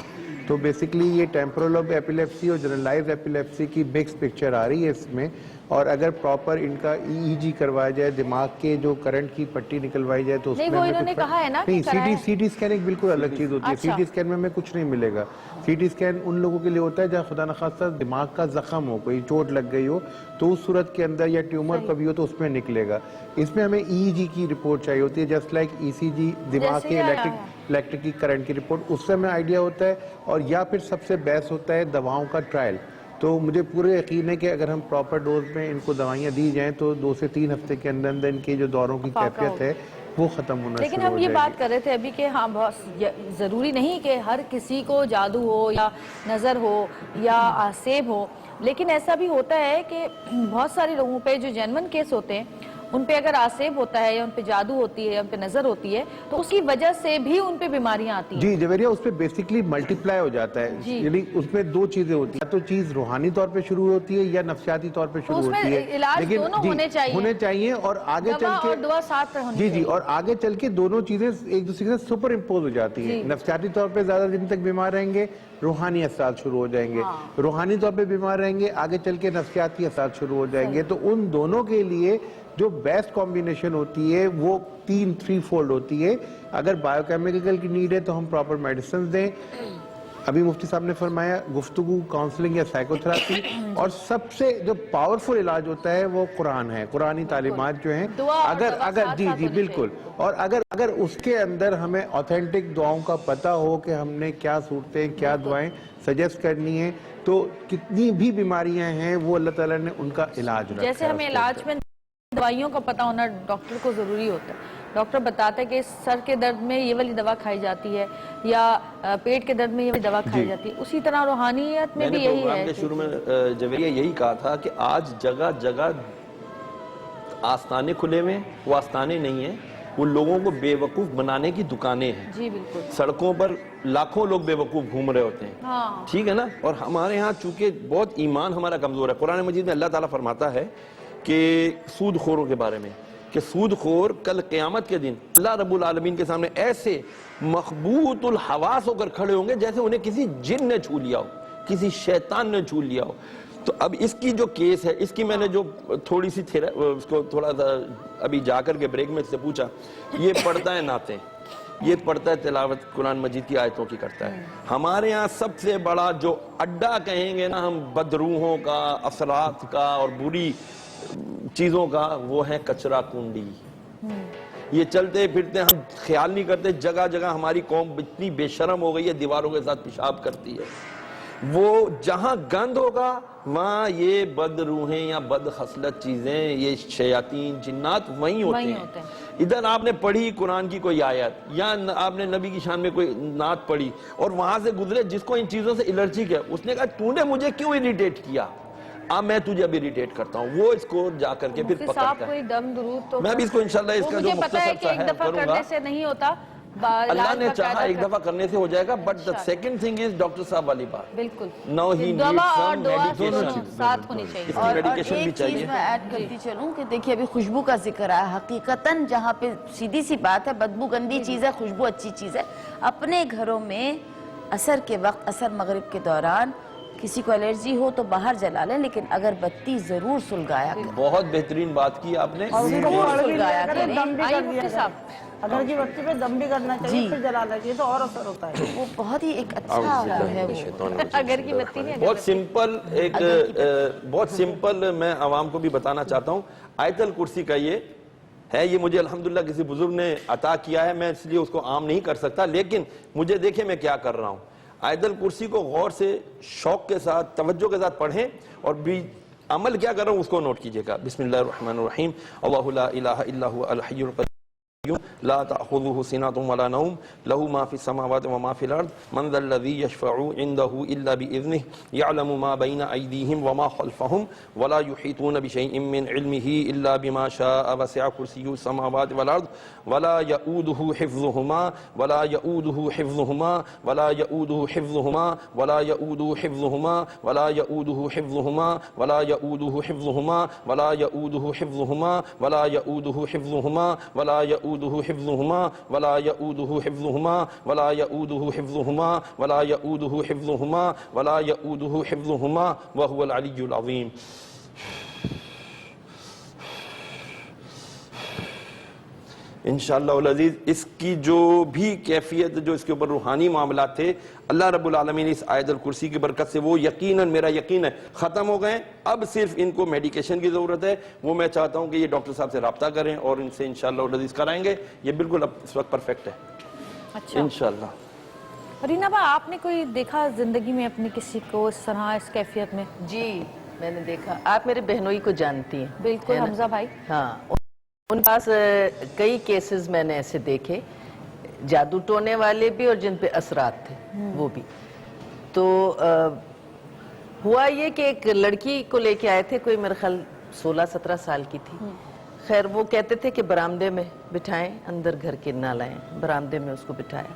تو بیسیکلی یہ ٹیمپورل لوب ایپیلیپسی اور جنرلائز ایپیلیپسی کی مکس پکچر آ رہی ہے اس میں. اور اگر پراپر ان کا EEG کروایا جائے، دماغ کے جو کرنٹ کی پٹی نکلوائی جائے تو اس نہیں، میں وہ ہمیں انہوں نے کچھ کہا ہے نا کہ نہیں. کرایا. سی ٹی اسکین ایک بالکل الگ چیز ہوتی ہے. سی ٹی اسکین میں ہمیں کچھ نہیں ملے گا. سی ٹی اسکین ان لوگوں کے لیے ہوتا ہے جہاں خدا نخواستہ دماغ کا زخم ہو، کوئی چوٹ لگ گئی ہو تو اس صورت کے اندر، یا ٹیومر کبھی ہو تو اس میں نکلے گا. اس میں ہمیں EEG کی رپورٹ چاہیے ہوتی ہے، جسٹ لائک ECG دماغ کے الیکٹرک کی کرنٹ کی رپورٹ، اس سے ہمیں آئیڈیا ہوتا ہے. اور یا پھر سب سے بیسٹ ہوتا ہے دواؤں کا ٹرائل. تو مجھے پورے یقین ہے کہ اگر ہم پراپر ڈوز میں ان کو دوائیاں دی جائیں تو 2 سے 3 ہفتے کے اندر اندر ان کے جو دوروں کی کیفیت ہے وہ ختم ہونا شروع ہو جائے گی. لیکن ہم یہ بات کر رہے تھے ابھی کہ ہاں بہت ضروری نہیں کہ ہر کسی کو جادو ہو یا نظر ہو یا آسیب ہو، لیکن ایسا بھی ہوتا ہے کہ بہت سارے لوگوں پہ جو جینون کیس ہوتے ہیں ان پہ اگر آسیب ہوتا ہے یا ان پہ جادو ہوتی ہے یا ان پہ نظر ہوتی ہے تو اس کی وجہ سے بھی ان پہ بیماریاں آتی ہیں. جی جویریہ اس پہ بیسیکلی ملٹیپلائی ہو جاتا ہے. یعنی اس میں 2 چیزیں ہوتی ہیں، یا تو چیز روحانی طور پہ شروع ہوتی ہے یا نفسیاتی طور پہ شروع ہوتی ہے. علاج دونوں ہونے چاہیے اور آگے چل کے اور دعا ساتھ ہونی جی اور آگے چل کے دونوں چیزیں ایک دوسرے کے ساتھ سپر امپوز ہو جاتی ہیں. نفسیاتی طور پہ زیادہ دن تک بیمار رہیں گے، روحانی اثرات شروع ہو جائیں گے. روحانی طور پہ بیمار رہیں گے، آگے چل کے نفسیاتی اثرات شروع ہو جائیں گے. تو ان دونوں کے لیے جو بیسٹ کمبینیشن ہوتی ہے وہ 3 فولڈ ہوتی ہے. اگر بائیو کیمیکل کی نیڈ ہے تو ہم پراپر میڈیسنز دیں. ابھی مفتی صاحب نے فرمایا گفتگو، کاؤنسلنگ یا سائیکو تھراپی. اور سب سے جو پاورفل علاج ہوتا ہے وہ قرآن ہے، قرآنی تعلیمات جو ہیں. اگر جی بالکل. اور اگر اس کے اندر ہمیں آتھینٹک دعاؤں کا پتہ ہو کہ ہم نے کیا صورتیں، کیا دعائیں سجیسٹ کرنی ہیں، تو کتنی بھی بیماریاں ہیں وہ اللہ تعالیٰ نے ان کا علاج رکھا ہے. جیسے ہمیں علاج میں دوائیوں کا پتہ ہونا ڈاکٹر کو ضروری ہوتا ہے. ڈاکٹر بتاتا ہے کہ سر کے درد میں یہ والی دوا کھائی جاتی ہے یا پیٹ کے درد میں یہ والی دوا کھائی جاتی ہے. اسی طرح روحانیت میں بھی یہی ہے. میں نے پروگرام کے شروع میں جویریہ یہی کہا تھا کہ آج جگہ جگہ آستانے کھلے ہوئے، وہ آستانے نہیں ہیں، وہ لوگوں کو بے وقوف بنانے کی دکانیں ہیں. جی بالکل. سڑکوں پر لاکھوں لوگ بے وقوف گھوم رہے ہوتے ہیں. ٹھیک ہے نا. اور ہمارے ہاں چونکہ بہت ایمان ہمارا کمزور ہے. قرآن مجید میں اللہ تعالیٰ فرماتا ہے کہ سود خوروں کے بارے میں کہ سود خور کل قیامت کے دن اللہ رب العالمین کے سامنے ایسے مخبوط الحواس ہو کر کھڑے ہوں گے جیسے انہیں کسی جن نے چھو لیا ہو، کسی شیطان نے چھو لیا ہو. تو اب اس کی جو کیس ہے، اس کی میں نے جو تھوڑی سی اس کو تھوڑا سا ابھی جا کر کے بریک میں سے پوچھا، یہ پڑھتا ہے نعتیں، یہ پڑھتا ہے تلاوت قرآن مجید کی آیتوں کی کرتا ہے. ہمارے ہاں سب سے بڑا جو اڈا کہیں گے نا ہم بدروحوں کا، اثرات کا اور بری چیزوں کا، وہ ہے کچرا کنڈی. یہ چلتے پھرتے ہم خیال نہیں کرتے، جگہ جگہ ہماری قوم اتنی بے شرم ہو گئی ہے، دیواروں کے ساتھ پیشاب کرتی ہے. وہ جہاں گند ہوگا وہاں یہ بد روحیں یا بد خصلت چیزیں، یہ شیاطین جنات وہیں ہوتے ہیں. ادھر آپ نے پڑھی قرآن کی کوئی آیت یا آپ نے نبی کی شان میں کوئی نعت پڑھی اور وہاں سے گزرے جس کو ان چیزوں سے الرجی ہے، اس نے کہا تو نے مجھے کیوں اریٹیٹ کیا، اب میں تجھے اب اریٹیٹ کرتا ہوں. وہ اس کو جا کر کے پھر پکڑتا ہے. کوئی دم درود تو میں بھی اس کو انشاءاللہ اس کا جو مختصر سا ہے کروں گا. ایک دفعہ کرنے سے نہیں ہوتا، اللہ نے چاہا ایک دفعہ کرنے سے ہو جائے گا. But the second thing is doctor صاحب والی بات. بالکل. Now he needs some medication. ساتھ ہونی چاہیے. اور ایک چیز میں ایڈ کرتی چلوں کہ دیکھیے ابھی خوشبو کا ذکر آیا. حقیقتاً جہاں پہ سیدھی سی بات ہے، بدبو گندی چیز ہے، خوشبو اچھی چیز ہے. اپنے گھروں میں عصر کے وقت، عصر مغرب کے دوران کسی کو الرجی ہو تو باہر جلا لیں، لیکن اگر بتی ضرور سلگایا کریں. بہت بہترین بات کی آپ نے. ضرور سلگایا کریں. اگر کی بتی پہ دم بھی کرنا چاہیے، پھر جلانا چاہیے تو اور اثر ہوتا ہے. وہ بہت ہی ایک اچھا ہے. اگر کی بتی نہیں، بہت سمپل ایک بہت سمپل میں عوام کو بھی بتانا چاہتا ہوں. آیت الکرسی کا یہ ہے یہ مجھے الحمدللہ کسی بزرگ نے عطا کیا ہے, میں اس لیے اس کو عام نہیں کر سکتا, لیکن مجھے دیکھیں میں کیا کر رہا ہوں. آیت الکرسی کو غور سے, شوق کے ساتھ, توجہ کے ساتھ پڑھیں, اور بھی عمل کیا کر رہا ہوں اس کو نوٹ کیجئے گا. بسم اللہ الرحمن الرحیم. اللہ لا الہ الا هو الحی القیوم لا تأخذه سنة ولا نوم له ما في السماوات وما في الأرض من ذا الذي يشفع عنده إلا بإذنه يعلم ما بين أيديهم وما خلفهم ولا يحيطون بشيء من علمه إلا بما شاء وسع كرسيه السماوات والأرض ولا يؤوده حفظهما ولا يؤوده حفظهما ولا يؤوده حفظهما ولا يؤوده حفظهما ولا يؤوده حفظهما ولا يؤوده حفظهما ولا يؤوده حفظهما ولا يؤوده حفظهما ولا يؤوده حفظهما ولا يؤوده حفظهما ولا يؤوده حفظهما ولا يؤوده حفظهما ولا يؤوده حفظهما وهو العلي العظيم. انشاءاللہ العزیز اس کی جو بھی کیفیت, جو اس کے اوپر روحانی معاملات تھے, اللہ رب العالمین اس آیت الکرسی کی برکت سے وہ یقیناً, میرا یقین ہے, ختم ہو گئے. اب صرف ان کو میڈیکیشن کی ضرورت ہے. وہ میں چاہتا ہوں کہ یہ ڈاکٹر صاحب سے رابطہ کریں اور ان سے انشاءاللہ العزیز کرائیں گے. یہ بالکل اب اس وقت پرفیکٹ ہے. اچھا انشاءاللہ. رینا با, آپ نے کوئی دیکھا زندگی میں اپنی کسی کو اس طرح اس کیفیت میں؟ جی میں نے دیکھا. آپ میرے بہنوئی کو جانتی ہیں. بالکل, حمزہ بھائی. ہاں, ان پاس کئی کیسز میں نے ایسے دیکھے, جادو ٹونے والے بھی اور جن پہ اثرات تھے وہ بھی. تو ہوا یہ کہ ایک لڑکی کو لے کے آئے تھے, کوئی میرے خیال 16-17 سال کی تھی. خیر وہ کہتے تھے کہ برآمدے میں بٹھائیں, اندر گھر کے نہ لائیں. برآمدے میں اس کو بٹھایا.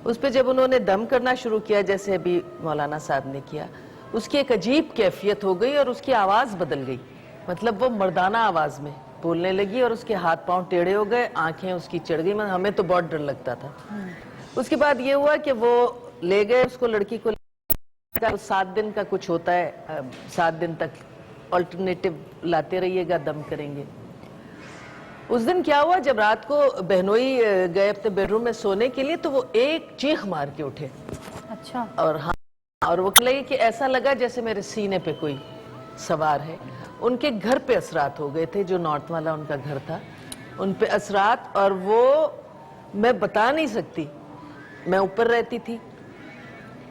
اس پہ جب انہوں نے دم کرنا شروع کیا, جیسے ابھی مولانا صاحب نے کیا, اس کی ایک عجیب کیفیت ہو گئی اور اس کی آواز بدل گئی. مطلب وہ مردانہ آواز میں بولنے لگی اور اس کے ہاتھ پاؤں ٹیڑھے ہو گئے, آنکھیں اس کی چڑھ گئی. ہمیں تو بہت ڈر لگتا تھا. اس کے بعد یہ ہوا کہ وہ لے گئے اس کو, لڑکی کو 7 دن کا کچھ ہوتا ہے, 7 دن تک آلٹرنیٹو لاتے رہیے گا, دم کریں گے. اس دن کیا ہوا, جب رات کو بہنوئی گئے اپنے بیڈ روم میں سونے کے لیے, تو وہ ایک چیخ مار کے اٹھے. اچھا. اور وہ لگے کہ ایسا لگا جیسے میرے سینے پہ کوئی سوار ہے. ان کے گھر پہ اثرات ہو گئے تھے, جو نارتھ والا ان کا گھر تھا, ان پہ اثرات. اور وہ میں بتا نہیں سکتی. میں اوپر رہتی تھی,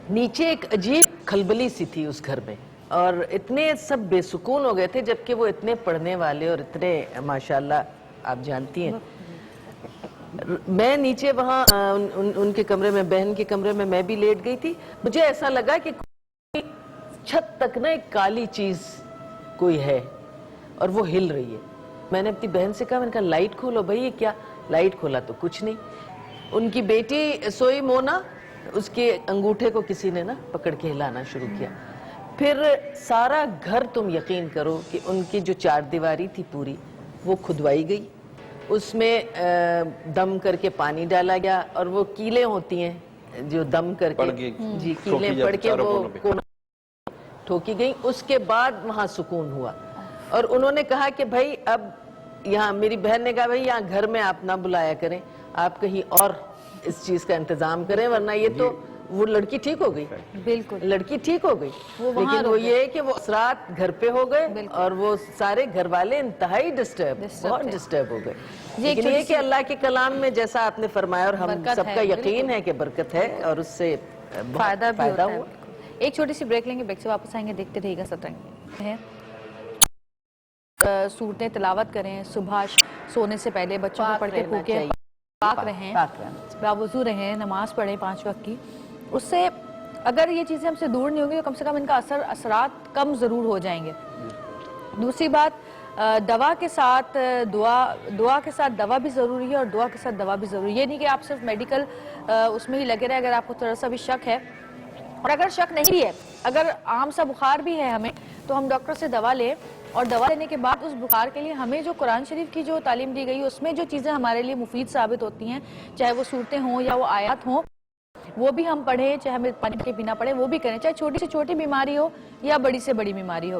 نیچے ایک عجیب کھلبلی سی تھی اس گھر میں, اور اتنے سب بے سکون ہو گئے تھے, جبکہ وہ اتنے پڑھنے والے اور اتنے ماشاءاللہ آپ جانتی ہیں. میں نیچے وہاں ان کے کمرے میں, بہن کے کمرے میں میں بھی لیٹ گئی تھی. مجھے ایسا لگا کہ چھت تک نا ایک کالی چیز کوئی ہے اور وہ ہل رہی ہے. میں نے اپنی بہن سے کہا, میں نے کہا لائٹ کھولو بھائی, یہ کیا. لائٹ کھولا تو کچھ نہیں. ان کی بیٹی سوئی مونا, اس کے انگوٹھے کو کسی نے نا پکڑ کے ہلانا شروع کیا. پھر سارا گھر, تم یقین کرو کہ ان کی جو 4 دیواری تھی پوری, وہ کھدوائی گئی. اس میں دم کر کے پانی ڈالا گیا, اور وہ کیلیں ہوتی ہیں جو دم کر کے, جی کیلیں پڑھ کے وہ ٹھوکی گئی. اس کے بعد وہاں سکون ہوا. اور انہوں نے کہا کہ بھائی اب یہاں, میری بہن نے کہا بھائی یہاں گھر میں آپ نہ بلایا کریں, آپ کہیں اور اس چیز کا انتظام کریں, ورنہ یہ تو. وہ لڑکی ٹھیک ہو گئی, بالکل لڑکی ٹھیک ہو گئی, لیکن وہ یہ کہ وہ اثرات گھر پہ ہو گئے, اور وہ سارے گھر والے انتہائی بہت ڈسٹرب ہو گئے. لیکن یہ کہ اللہ کے کلام میں جیسا آپ نے فرمایا, اور ہم سب کا یقین ہے کہ برکت ہے, اور اس سے فائدہ ہوا. ایک چھوٹی سی بریک لیں گے, بریک سے واپس آئیں گے, دیکھتے رہیے گا سترنگ. صورتیں تلاوت کریں صبح سونے سے پہلے, بچوں کو پڑھ کے پھونکیں, پاک رہیں, باوضو رہیں, نماز پڑھیں 5 وقت کی. اس سے اگر یہ چیزیں ہم سے دور نہیں ہوں گی, تو کم سے کم ان کا اثرات کم ضرور ہو جائیں گے. دوسری بات, دوا کے ساتھ دعا کے ساتھ دوا بھی ضروری ہے, اور دعا کے ساتھ دوا بھی ضروری ہے. یہ نہیں کہ آپ صرف میڈیکل اس میں ہی لگے رہے. اگر آپ کو تھوڑا سا بھی شک ہے, اور اگر شک نہیں ہے, اگر عام سا بخار بھی ہے ہمیں, تو ہم ڈاکٹر سے دوا لیں, اور دوا لینے کے بعد اس بخار کے لیے ہمیں جو قرآن شریف کی جو تعلیم دی گئی, اس میں جو چیزیں ہمارے لیے مفید ثابت ہوتی ہیں, چاہے وہ صورتیں ہوں یا وہ آیات ہوں, وہ بھی ہم پڑھیں, چاہے ہمیں پانی کے پینا پڑے وہ بھی کریں, چاہے چھوٹی سے چھوٹی بیماری ہو یا بڑی سے بڑی بیماری ہو.